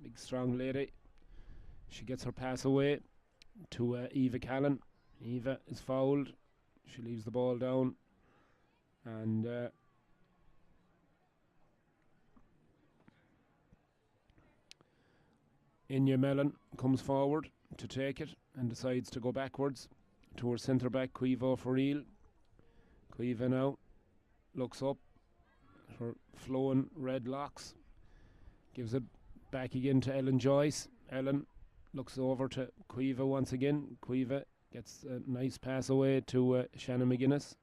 big strong lady. She gets her pass away to Eva Callan. Eva is fouled, she leaves the ball down, and Inya Mellon comes forward to take it and decides to go backwards towards centre back Cuiva Farrell. Cuiva now looks up, her flowing red locks, gives it back again to Ellen Joyce. Ellen looks over to Cuiva once again. Cuiva gets a nice pass away to Shannon McGuinness,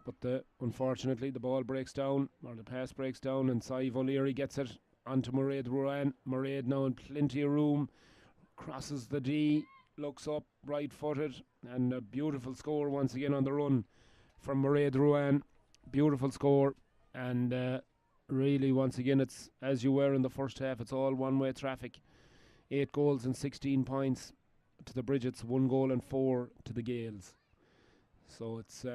but unfortunately the ball breaks down, or the pass breaks down, and Sive O'Leary gets it onto Mairead Ruane. Mairead now in plenty of room, crosses the D, looks up, right footed, and a beautiful score once again on the run from Mairead Ruane. Beautiful score, and really once again it's as you were in the first half, it's all one way traffic. 8 goals and 16 points to the Bridgets, 1 goal and 4 to the Gales. So it's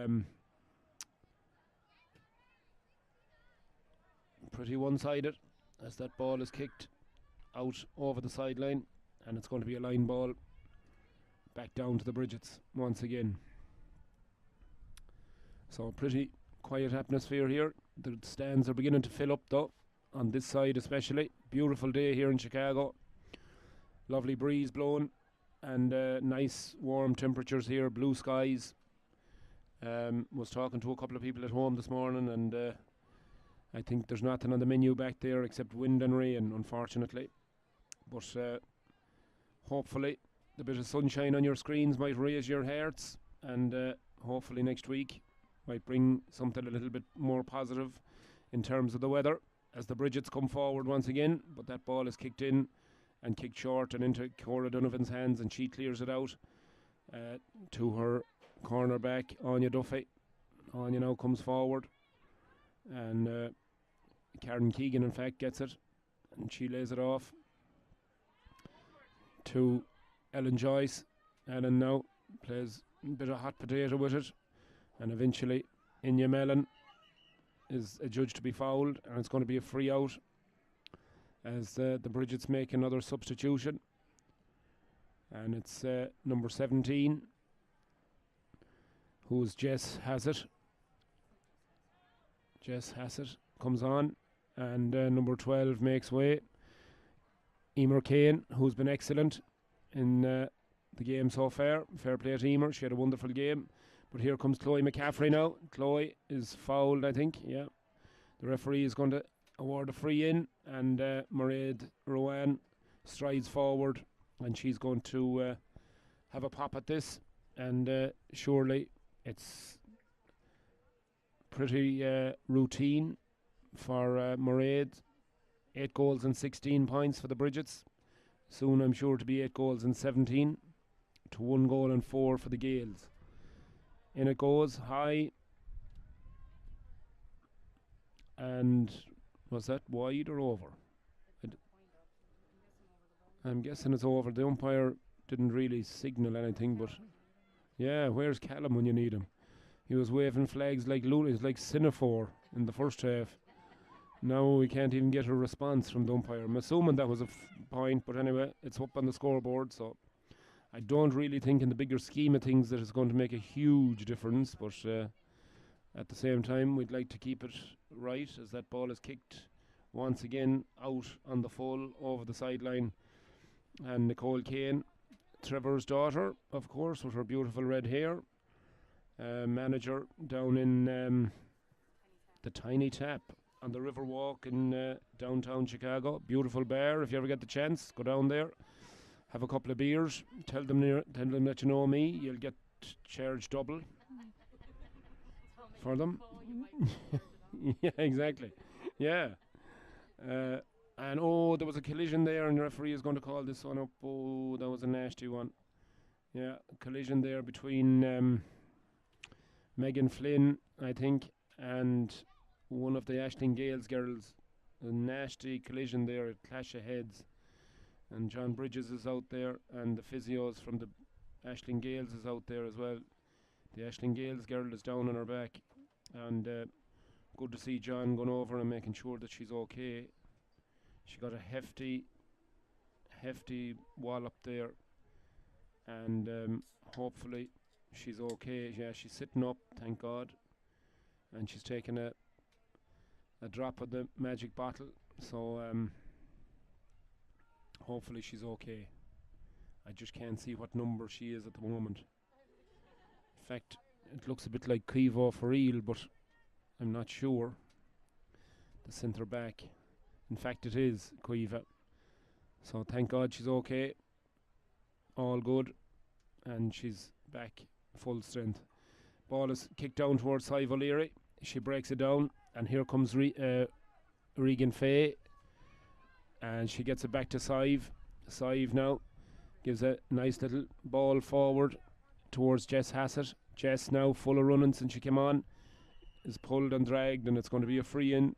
pretty one-sided as that ball is kicked out over the sideline, and it's going to be a line ball back down to the Bridgets once again. So pretty quiet atmosphere here. The stands are beginning to fill up though, on this side especially. Beautiful day here in Chicago, lovely breeze blowing, and nice warm temperatures here, blue skies. Was talking to a couple of people at home this morning, and I think there's nothing on the menu back there except wind and rain, unfortunately. But hopefully the bit of sunshine on your screens might raise your hearts, and hopefully next week might bring something a little bit more positive in terms of the weather as the Bridgets come forward once again. But that ball is kicked in and kicked short and into Cora Donovan's hands, and she clears it out to her cornerback, Anya Duffy. Anya now comes forward, and Karen Keegan, in fact, gets it, and she lays it off to Ellen Joyce. Ellen now plays a bit of hot potato with it, and eventually Inya Mellon is adjudged to be fouled, and it's going to be a free out as the Bridgets make another substitution, and it's number 17, who's Jess Hassett. Jess Hassett comes on, and number 12 makes way. Emer Kane, who's been excellent in the game so far. Fair play to Emer, she had a wonderful game. But here comes Chloe McCaffrey now. Chloe is fouled, I think, yeah. The referee is going to award a free in, and Mairead Rowan strides forward, and she's going to have a pop at this, and surely it's pretty routine for Mairead. 8 goals and 16 points for the Bridgets. Soon I'm sure to be 8 goals and 17 to 1 goal and 4 for the Gales. In it goes, high, and was that wide or over? I'm guessing it's over. The umpire didn't really signal anything, but yeah, where's Callum when you need him? He was waving flags like lunatic, like Sinaphore in the first half. Now we can't even get a response from the umpire. I'm assuming that was a point, but anyway, it's up on the scoreboard, so I don't really think in the bigger scheme of things that it's going to make a huge difference, but at the same time we'd like to keep it right as that ball is kicked once again out on the full over the sideline. And Nicole Kane, Trevor's daughter, of course, with her beautiful red hair, manager down in the Tiny Tap on the Riverwalk in downtown Chicago. Beautiful bar. If you ever get the chance, go down there, have a couple of beers, tell them that you know me. You'll get charged double for them. Yeah, exactly. Yeah. And there was a collision there, and the referee is going to call this one up. Oh, that was a nasty one. Yeah, collision there between Megan Flynn, I think, and one of the Aisling Gales girls. A nasty collision there, a clash of heads. And John Bridges is out there, and the physios from the Aisling Gales is out there as well. The Aisling Gales girl is down on her back, and good to see John going over and making sure that she's okay. She got a hefty wall up there, and hopefully she's okay. Yeah, she's sitting up, thank God, and she's taking a drop of the magic bottle, so hopefully she's okay. I just can't see what number she is at the moment. In fact, it looks a bit like Kivo for real, but I'm not sure. The centre back. In fact, it is Cueva. So thank God she's okay. All good. And she's back full strength. Ball is kicked down towards Sive O'Leary. She breaks it down. And here comes Regan Fay. And she gets it back to Sive. Sive now gives a nice little ball forward towards Jess Hassett. Jess now full of running since she came on. Is pulled and dragged, and it's going to be a free in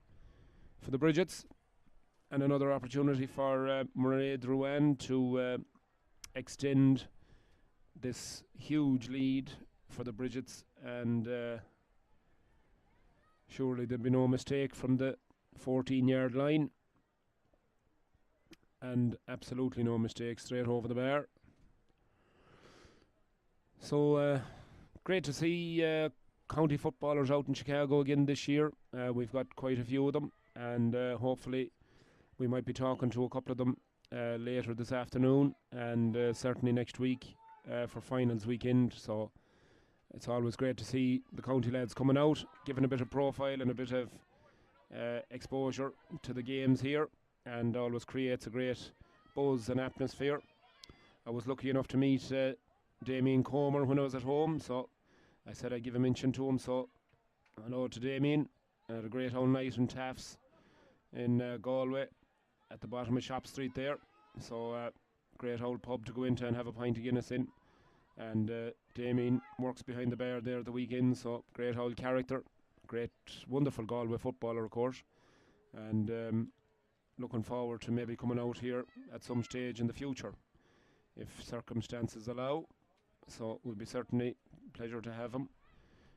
for the Bridgets. And another opportunity for Mairead Rowan to extend this huge lead for the Bridgets, and surely there'll be no mistake from the 14-yard line, and absolutely no mistake straight over the bar. So great to see county footballers out in Chicago again this year. We've got quite a few of them, and hopefully we might be talking to a couple of them later this afternoon, and certainly next week for finals weekend. So it's always great to see the county lads coming out, giving a bit of profile and a bit of exposure to the games here, and always creates a great buzz and atmosphere. I was lucky enough to meet Damien Comer when I was at home, so I said I'd give a mention to him, so hello to Damien. Had a great old night in Taffs in Galway at the bottom of Shop Street there. So great old pub to go into and have a pint of Guinness in. And Damien works behind the bar there at the weekend, so great old character. Great, wonderful Galway footballer, of course. And looking forward to maybe coming out here at some stage in the future, if circumstances allow. So it will be certainly a pleasure to have him.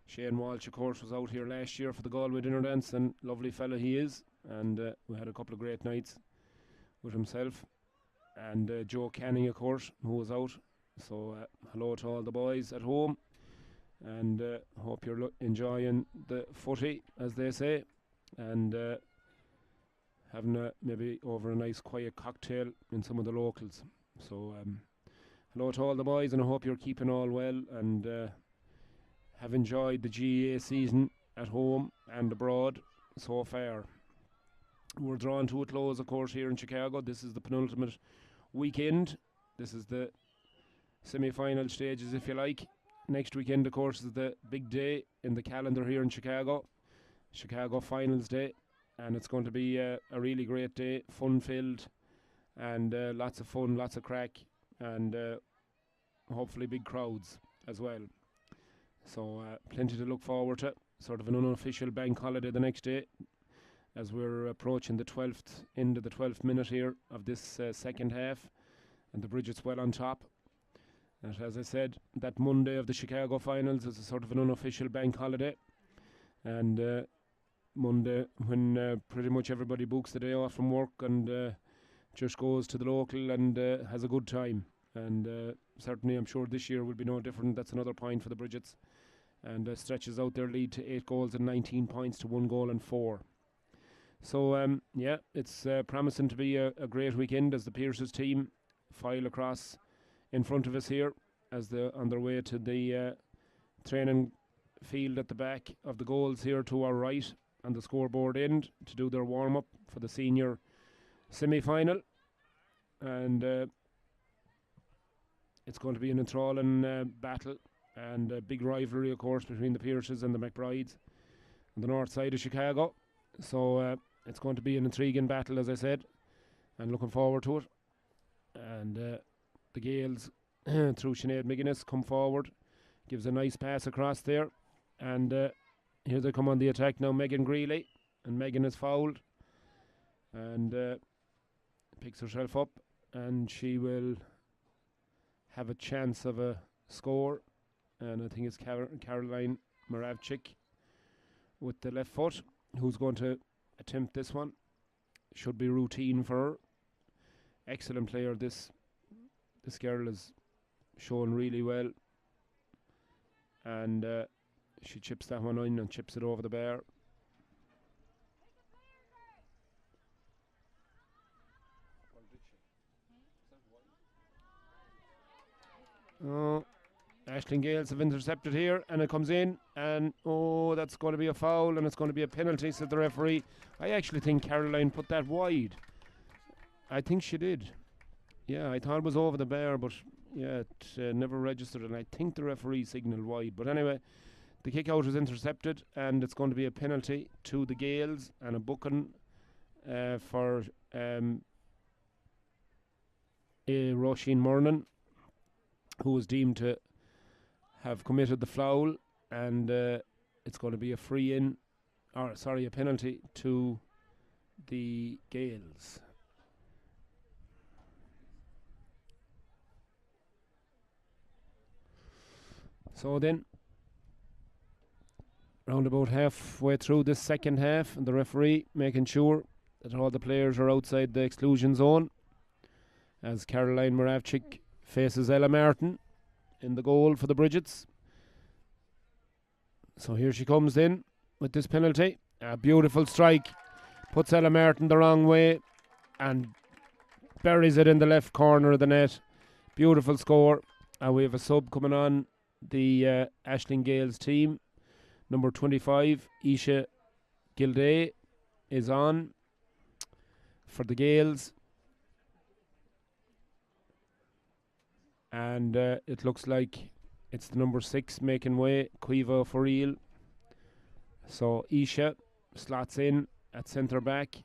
Shane Walsh, of course, was out here last year for the Galway dinner dance, and lovely fella he is. And we had a couple of great nights with himself. And Joe Canning, of course, who was out. So hello to all the boys at home. And hope you're enjoying the footy, as they say. And having maybe over a nice quiet cocktail in some of the locals. So hello to all the boys, and I hope you're keeping all well and have enjoyed the GAA season at home and abroad so far. We're drawn to a close, of course, here in Chicago. This is the penultimate weekend. This is the semi-final stages, if you like. Next weekend, of course, is the big day in the calendar here in Chicago. Chicago Finals Day. And it's going to be a really great day, fun-filled, and lots of fun, lots of crack, and hopefully big crowds as well. So plenty to look forward to. Sort of an unofficial bank holiday the next day, as we're approaching the 12th, end of the 12th minute here of this second half, and the Bridget's well on top. And as I said, that Monday of the Chicago Finals is a sort of an unofficial bank holiday, and Monday when pretty much everybody books the day off from work and just goes to the local and has a good time. And certainly I'm sure this year will be no different. That's another point for the Bridgets, and stretches out their lead to 8 goals and 19 points to 1 goal and 4. So yeah, it's promising to be a great weekend as the Pierce's team file across in front of us here as they're on their way to the training field at the back of the goals here to our right on the scoreboard end to do their warm-up for the senior semi-final. And it's going to be an enthralling battle and a big rivalry, of course, between the Pierces and the McBrides on the north side of Chicago. So it's going to be an intriguing battle, as I said, and looking forward to it. And the Gales, through Sinead McGuinness, come forward, gives a nice pass across there, and here they come on the attack now, Megan Greeley, and Megan is fouled and picks herself up, and she will have a chance of a score. And I think it's Caroline Moravchik with the left foot who's going to attempt this one. Should be routine for her. Excellent player. This girl is shown really well, and she chips that one in and chips it over the bar. Oh, Aisling Gales have intercepted here, and it comes in, and that's going to be a foul, and it's going to be a penalty, said the referee. I actually think Caroline put that wide. I think she did. Yeah, I thought it was over the bar, but yeah, it never registered, and I think the referee signalled wide. But anyway, the kick out is intercepted, and it's going to be a penalty to the Gales and a booking for Roisin Murnan, who was deemed to have committed the foul, and it's going to be a a penalty to the Gales. So then, round about halfway through this second half, and the referee making sure that all the players are outside the exclusion zone, as Caroline Moravchik faces Ella Martin in the goal for the Bridgets. So here she comes in with this penalty. A beautiful strike, puts Ella Martin the wrong way and buries it in the left corner of the net. Beautiful score. And we have a sub coming on the Aisling Gales team. Number 25, Isha Gilday, is on for the Gales. And it looks like It's the number 6 making way, Cuiva for real. So Isha slots in at centre back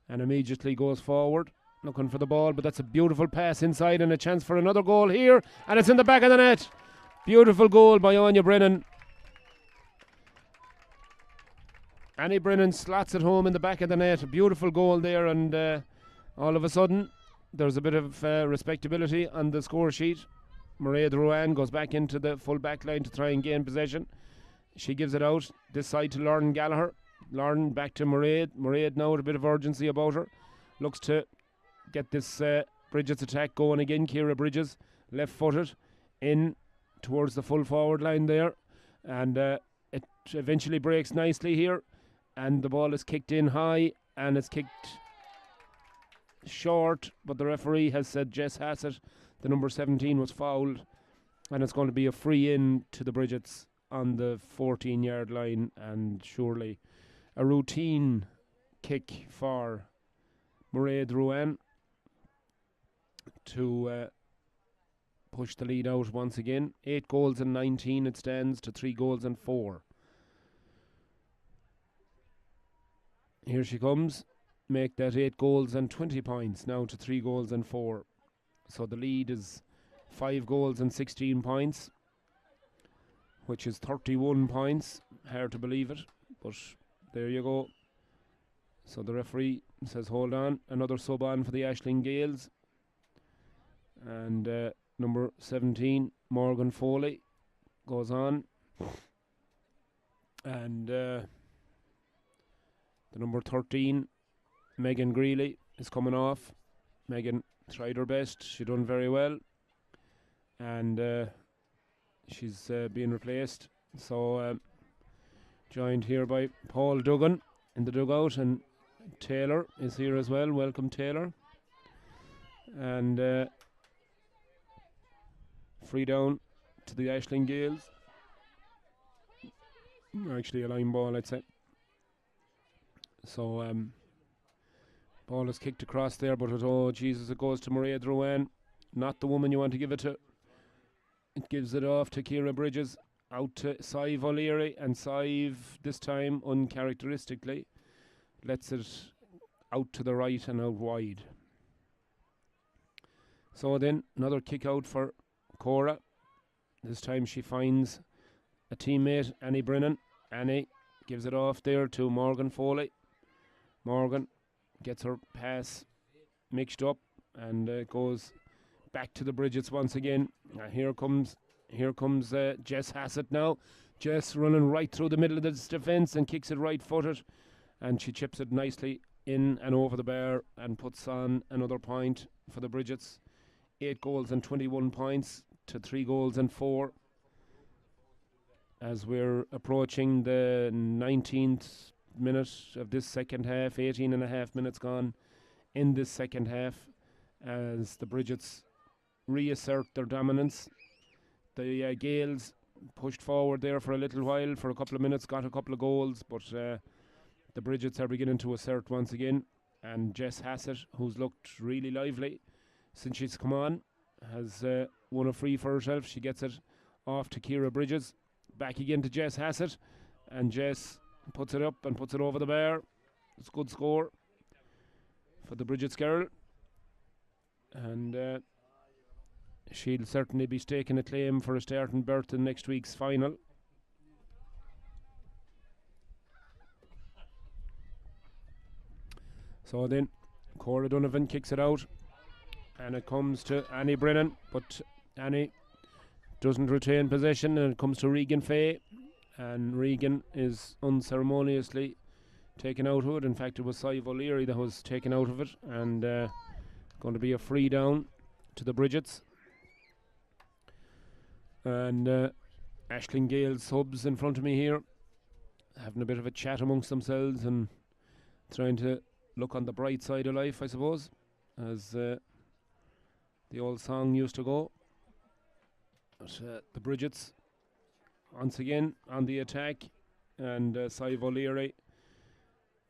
and immediately goes forward, looking for the ball, but that's a beautiful pass inside and a chance for another goal here, and it's in the back of the net. Beautiful goal by Anya Brennan. Annie Brennan slots it home in the back of the net. A beautiful goal there, and all of a sudden there's a bit of respectability on the score sheet. Mairead Ruan goes back into the full back line to try and gain possession. She gives it out this side to Lauren Gallagher. Lauren back to Mairead. Mairead now with a bit of urgency about her. Looks to get this Bridget's attack going again. Ciara Bridges, left footed, in towards the full forward line there. And it eventually breaks nicely here. And the ball is kicked in high and it's kicked short. But the referee has said Jess Hassett, the number 17, was fouled. And it's going to be a free in to the Bridget's on the 14-yard line, and surely a routine kick for Mairead Ruan to push the lead out once again. 8 goals and 19 it stands to 3 goals and 4. Here she comes. Make that 8 goals and 20 points now to 3 goals and 4. So the lead is 5 goals and 16 points, which is 31 points. Hard to believe it, but there you go. So the referee says hold on. Another sub on for the Aisling Gales. And number 17, Morgan Foley, goes on. And the number 13, Megan Greeley, is coming off. Megan tried her best. She done very well. And she's being replaced. So joined here by Paul Duggan in the dugout, and Taylor is here as well. Welcome, Taylor. And free down to the Aisling Gales. Actually a line ball, I'd say. So ball is kicked across there, but oh Jesus, it goes to Mairead Ruan. Not the woman you want to give it to. It gives it off to Ciara Bridges, out to Sive O'Leary, and Sive this time uncharacteristically lets it out to the right and out wide. So then another kick out for Cora. This time she finds a teammate, Annie Brennan. Annie gives it off there to Morgan Foley. Morgan gets her pass mixed up and goes back to the Bridgets once again. Here comes Jess Hassett now. Jess running right through the middle of this defence and kicks it right footed, and she chips it nicely in and over the bar and puts on another point for the Bridgets. 8 goals and 21 points to 3 goals and 4 as we're approaching the 19th minute of this second half. 18 and a half minutes gone in this second half as the Bridgets reassert their dominance. The Gales pushed forward there for a little while, for a couple of minutes, got a couple of goals, but the Bridgets are beginning to assert once again. And Jess Hassett, who's looked really lively since she's come on, has won a free for herself. She gets it off to Ciara Bridges, back again to Jess Hassett, and Jess puts it up and puts it over the bar. It's a good score for the Bridgets girl, and she'll certainly be staking a claim for a starting berth in next week's final. So then Cora Donovan kicks it out, and it comes to Annie Brennan, but Annie doesn't retain possession, and it comes to Regan Fay, and Regan is unceremoniously taken out of it. In fact, it was Sive O'Leary that was taken out of it, and going to be a free down to the Bridgets. And Aisling Gales subs in front of me here, having a bit of a chat amongst themselves and trying to look on the bright side of life, I suppose, as the old song used to go. But the Bridgets once again on the attack, and Sive O'Leary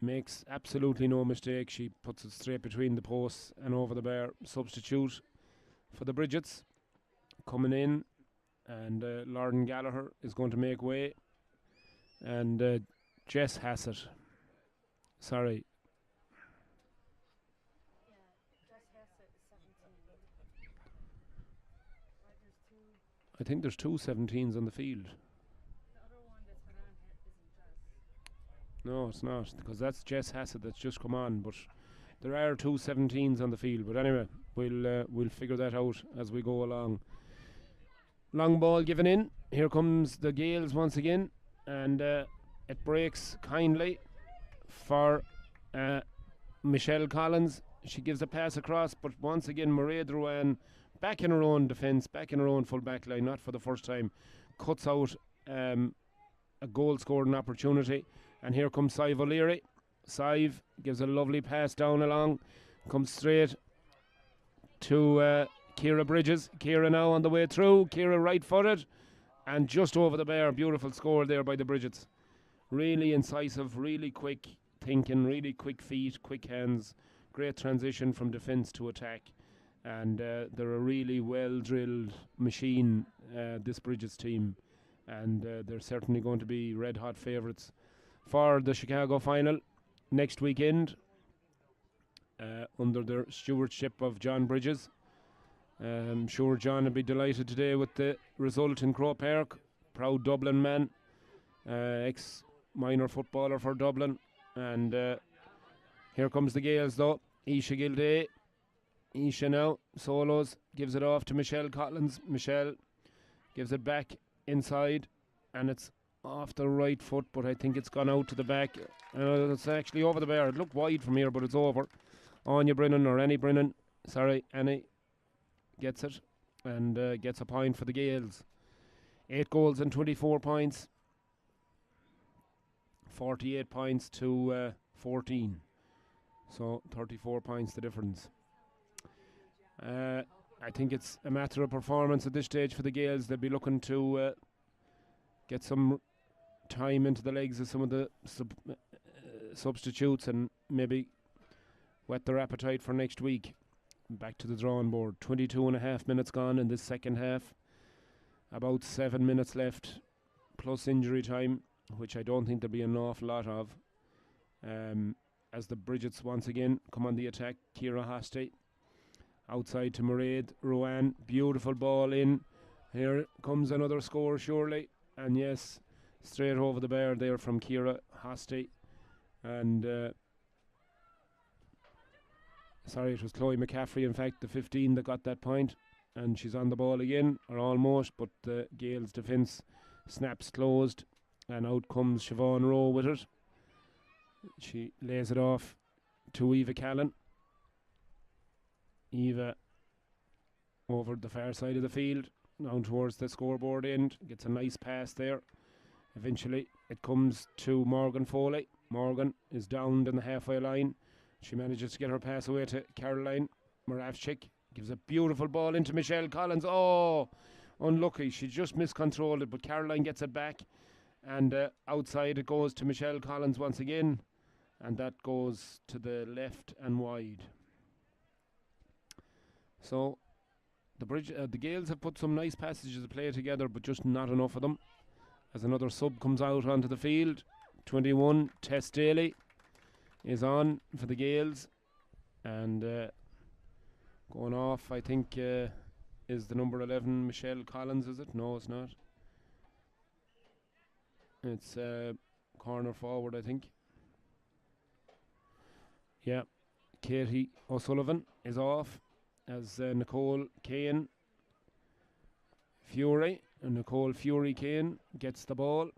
makes absolutely no mistake. She puts it straight between the posts and over the bar. Substitute for the Bridgets coming in, And Lauren Gallagher is going to make way. And Jess Hassett. Sorry. I think there's two 17s on the field. No, it's not, because that's Jess Hassett that's just come on. But there are two 17s on the field. But anyway, we'll figure that out as we go along. Long ball given in. Here comes the Gales once again, and it breaks kindly for Michelle Collins. She gives a pass across, but once again Mairead Ruane, back in her own defence, back in her own full back line, not for the first time, cuts out a goal scoring opportunity. And here comes Sive O'Leary. Sive gives a lovely pass down along, comes straight to Ciara Bridges. Ciara now on the way through. Ciara right footed and just over the bar. Beautiful score there by the Bridgets. Really incisive, really quick thinking, really quick feet, quick hands. Great transition from defence to attack. And they're a really well drilled machine, this Bridgets team. And they're certainly going to be red hot favourites for the Chicago final next weekend, under the stewardship of John Bridges. I'm sure John will be delighted today with the result in Croke Park. Proud Dublin man, ex-minor footballer for Dublin. And here comes the Gales though. Isha Gilday. Isha now, solos, gives it off to Michelle Collins. Michelle gives it back inside, and it's off the right foot, but I think it's gone out to the back. It's actually over the bar. It looked wide from here, but it's over. Anya Brennan, or Annie Brennan, sorry, Annie gets it and gets a point for the Gales. 8 goals and 24 points. 48 points to 14. So 34 points the difference. I think it's a matter of performance at this stage for the Gales. They'll be looking to get some time into the legs of some of the substitutes and maybe whet their appetite for next week. Back to the drawing board. 22 and a half minutes gone in this second half. About 7 minutes left, plus injury time, which I don't think there'll be an awful lot of. As the Bridgets once again come on the attack. Ciara Hosty outside to Mairead Ruane. Beautiful ball in. Here comes another score surely. And yes, straight over the bar there from Ciara Hosty. And sorry, it was Chloe McCaffrey, in fact, the 15 that got that point. And she's on the ball again, or almost, but the Gales' defence snaps closed. And out comes Siobhan Rowe with it. She lays it off to Eva Callan. Eva over the far side of the field, down towards the scoreboard end, gets a nice pass there. Eventually it comes to Morgan Foley. Morgan is downed in the halfway line. She manages to get her pass away to Caroline Moravchik. Gives a beautiful ball into Michelle Collins. Oh, unlucky. She just miscontrolled it, but Caroline gets it back. And outside it goes to Michelle Collins once again. And that goes to the left and wide. So the Gales have put some nice passages of play together, but just not enough of them. As another sub comes out onto the field, 21, Tess Daly is on for the Gales. And going off, I think, is the number 11, Michelle Collins, is it? No, it's not. It's corner forward, I think. Yeah, Katie O'Sullivan is off as Nicole Kane Fury. And Nicole Fury Kane gets the ball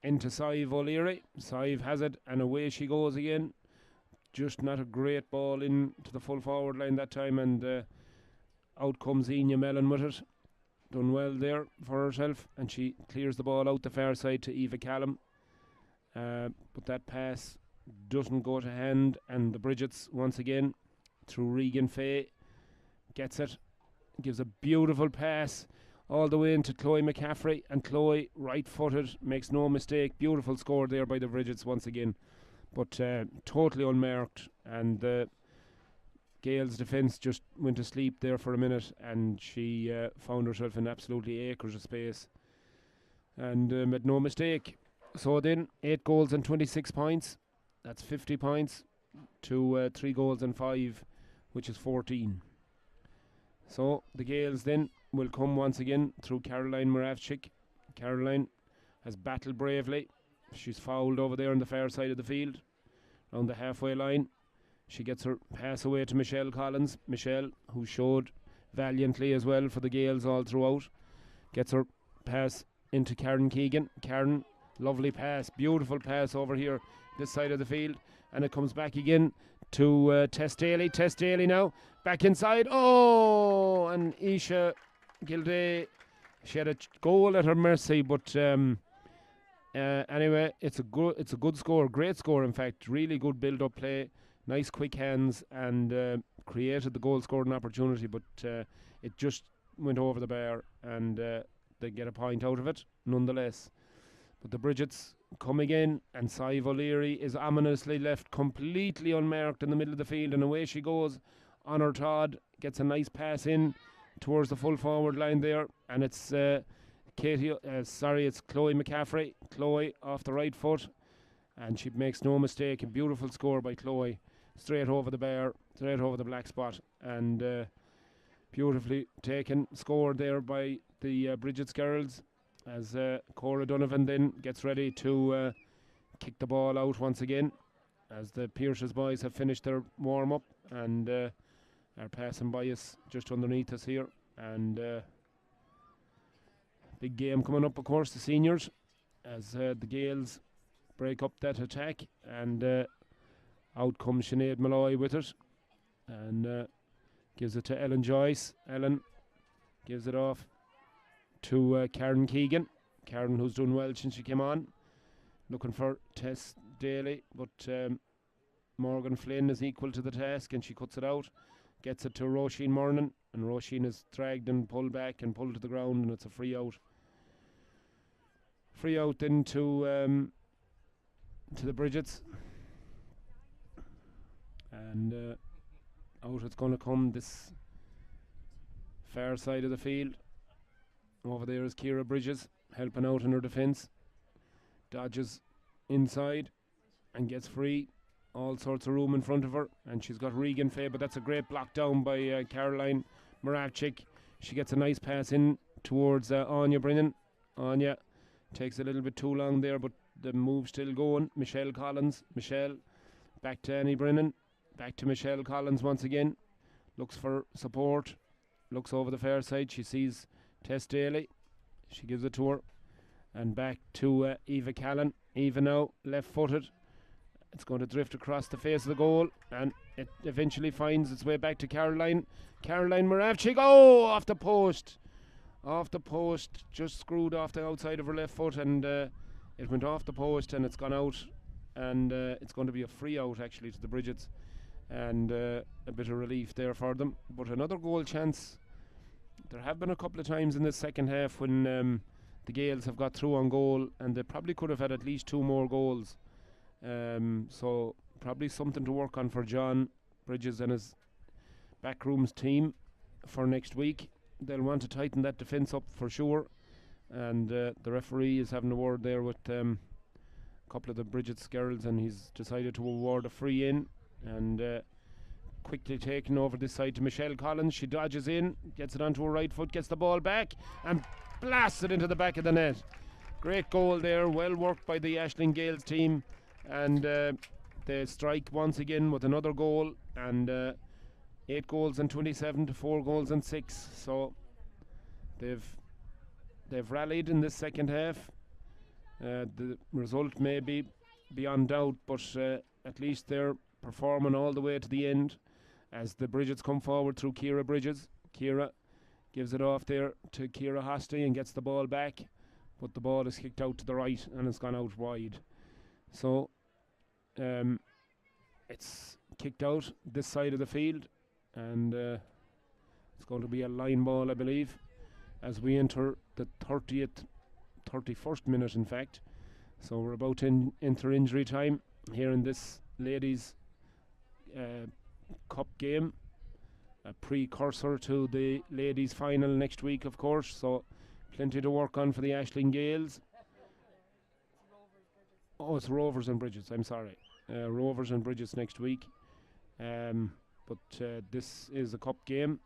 into Sive O'Leary. Sive has it, and away she goes again. Just not a great ball in to the full forward line that time, and out comes Enya Mellon with it. Done well there for herself, and she clears the ball out the far side to Eva Callum. But that pass doesn't go to hand, and the Bridgets once again through Regan Fay gets it, gives a beautiful pass all the way into Chloe McCaffrey, and Chloe right footed, makes no mistake. Beautiful score there by the Bridgets once again, but totally unmarked. And the Gail's defence just went to sleep there for a minute, and she found herself in absolutely acres of space and made no mistake. So then 8 goals and 26 points. That's 50 points to 3 goals and 5, which is 14. So the Gaels then will come once again through Caroline Moravchik. Caroline has battled bravely. She's fouled over there on the far side of the field, around the halfway line. She gets her pass away to Michelle Collins. Michelle, who showed valiantly as well for the Gaels all throughout, gets her pass into Karen Keegan. Karen, lovely pass, beautiful pass over here, this side of the field. And it comes back again to Tess Daly. Tess Daly now, back inside. Oh, and Isha Gilday, she had a goal at her mercy, but anyway, it's a good score, great score in fact. Really good build-up play, nice quick hands, and created the goal-scoring opportunity, but it just went over the bar, and they get a point out of it nonetheless. But the Bridgets come again, and Sive O'Leary is ominously left completely unmarked in the middle of the field, and away she goes on her Todd, gets a nice pass in towards the full forward line there, and it's it's Chloe McCaffrey. Chloe off the right foot, and she makes no mistake. A beautiful score by Chloe, straight over the bar, straight over the black spot, and beautifully taken, scored there by the Bridget's girls, as Cora Donovan then gets ready to kick the ball out once again, as the Pierce's boys have finished their warm-up and are passing by us just underneath us here. And big game coming up, of course, the seniors, as the Gaels break up that attack, and out comes Sinead Malloy with it, and gives it to Ellen Joyce. Ellen gives it off to Karen Keegan. Karen, who's done well since she came on, looking for Tess Daly, but Morgan Flynn is equal to the task, and she cuts it out, gets it to Roisin Murnan, and Roisin is dragged and pulled back and pulled to the ground, and it's a free out. Free out then to the Bridgets, and out it's going to come this far side of the field. Over there is Ciara Bridges helping out in her defence, dodges inside and gets free. All sorts of room in front of her, and she's got Regan Fay, but that's a great block down by Caroline Moravchik. She gets a nice pass in towards Anya Brennan. Anya takes a little bit too long there, but the move's still going. Michelle Collins. Michelle back to Annie Brennan. Back to Michelle Collins once again. Looks for support. Looks over the far side. She sees Tess Daly. She gives it to her. And back to Eva Callan. Eva now left-footed. It's going to drift across the face of the goal, and it eventually finds its way back to Caroline Moravchik. Oh, off the post, just screwed off the outside of her left foot, and it went off the post, and it's gone out, and it's going to be a free out actually to the Bridgets, and a bit of relief there for them. But another goal chance. There have been a couple of times in the second half when the Gaels have got through on goal, and they probably could have had at least 2 more goals. So probably something to work on for John Bridges and his backrooms team for next week. They'll want to tighten that defence up for sure, and the referee is having a word there with a couple of the Bridget's girls, and he's decided to award a free in, and quickly taken over this side to Michelle Collins. She dodges in, gets it onto her right foot, gets the ball back and blasts it into the back of the net. Great goal there, well worked by the Ashling Gales team, and they strike once again with another goal, and 8 goals and 27 to 4 goals and 6. So they've rallied in this second half. The result may be beyond doubt, but at least they're performing all the way to the end, as the Bridgets come forward through Ciara Bridges. Ciara gives it off there to Ciara Hosty and gets the ball back, but the ball is kicked out to the right and it's gone out wide. So it's kicked out this side of the field, and it's going to be a line ball, I believe, as we enter the 31st minute in fact. So we're about to enter injury time here in this ladies Cup game, a precursor to the ladies' final next week, of course. So plenty to work on for the Ashling Gales. Oh, it's Rovers and Bridges. I'm sorry, Rovers and Bridges next week. But this is a cup game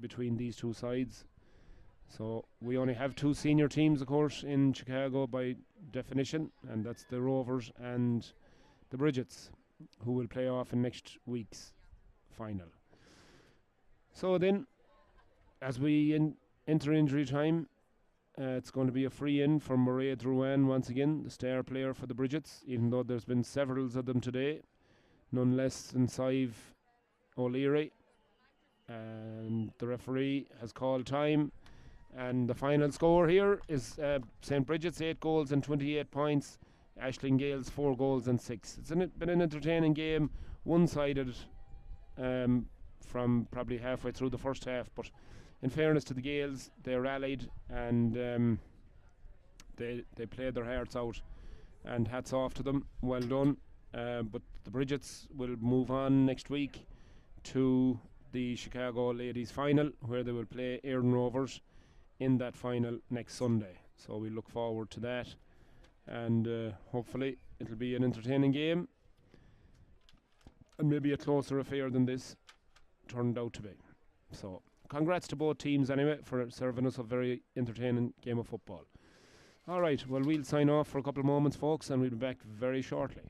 between these two sides. So we only have two senior teams, of course, in Chicago by definition, and that's the Rovers and the Bridgets, who will play off in next week's final. So then, as we enter injury time, it's going to be a free in for Mairead Drouin once again, the star player for the Bridgets, even though there's been several of them today, none less than Sive O'Leary. And the referee has called time. And the final score here is St. Bridget's 8 goals and 28 points. Ashling Gales 4 goals and 6. It's been an entertaining game, one-sided from probably halfway through the first half. But in fairness to the Gales, they rallied and they played their hearts out. And hats off to them. Well done. But the Bridgets will move on next week to the Chicago Ladies Final, where they will play Erin Rovers in that final next Sunday. So we look forward to that, and hopefully it'll be an entertaining game and maybe a closer affair than this turned out to be. So congrats to both teams anyway for serving us a very entertaining game of football. Alright, well, we'll sign off for a couple of moments, folks, and we'll be back very shortly.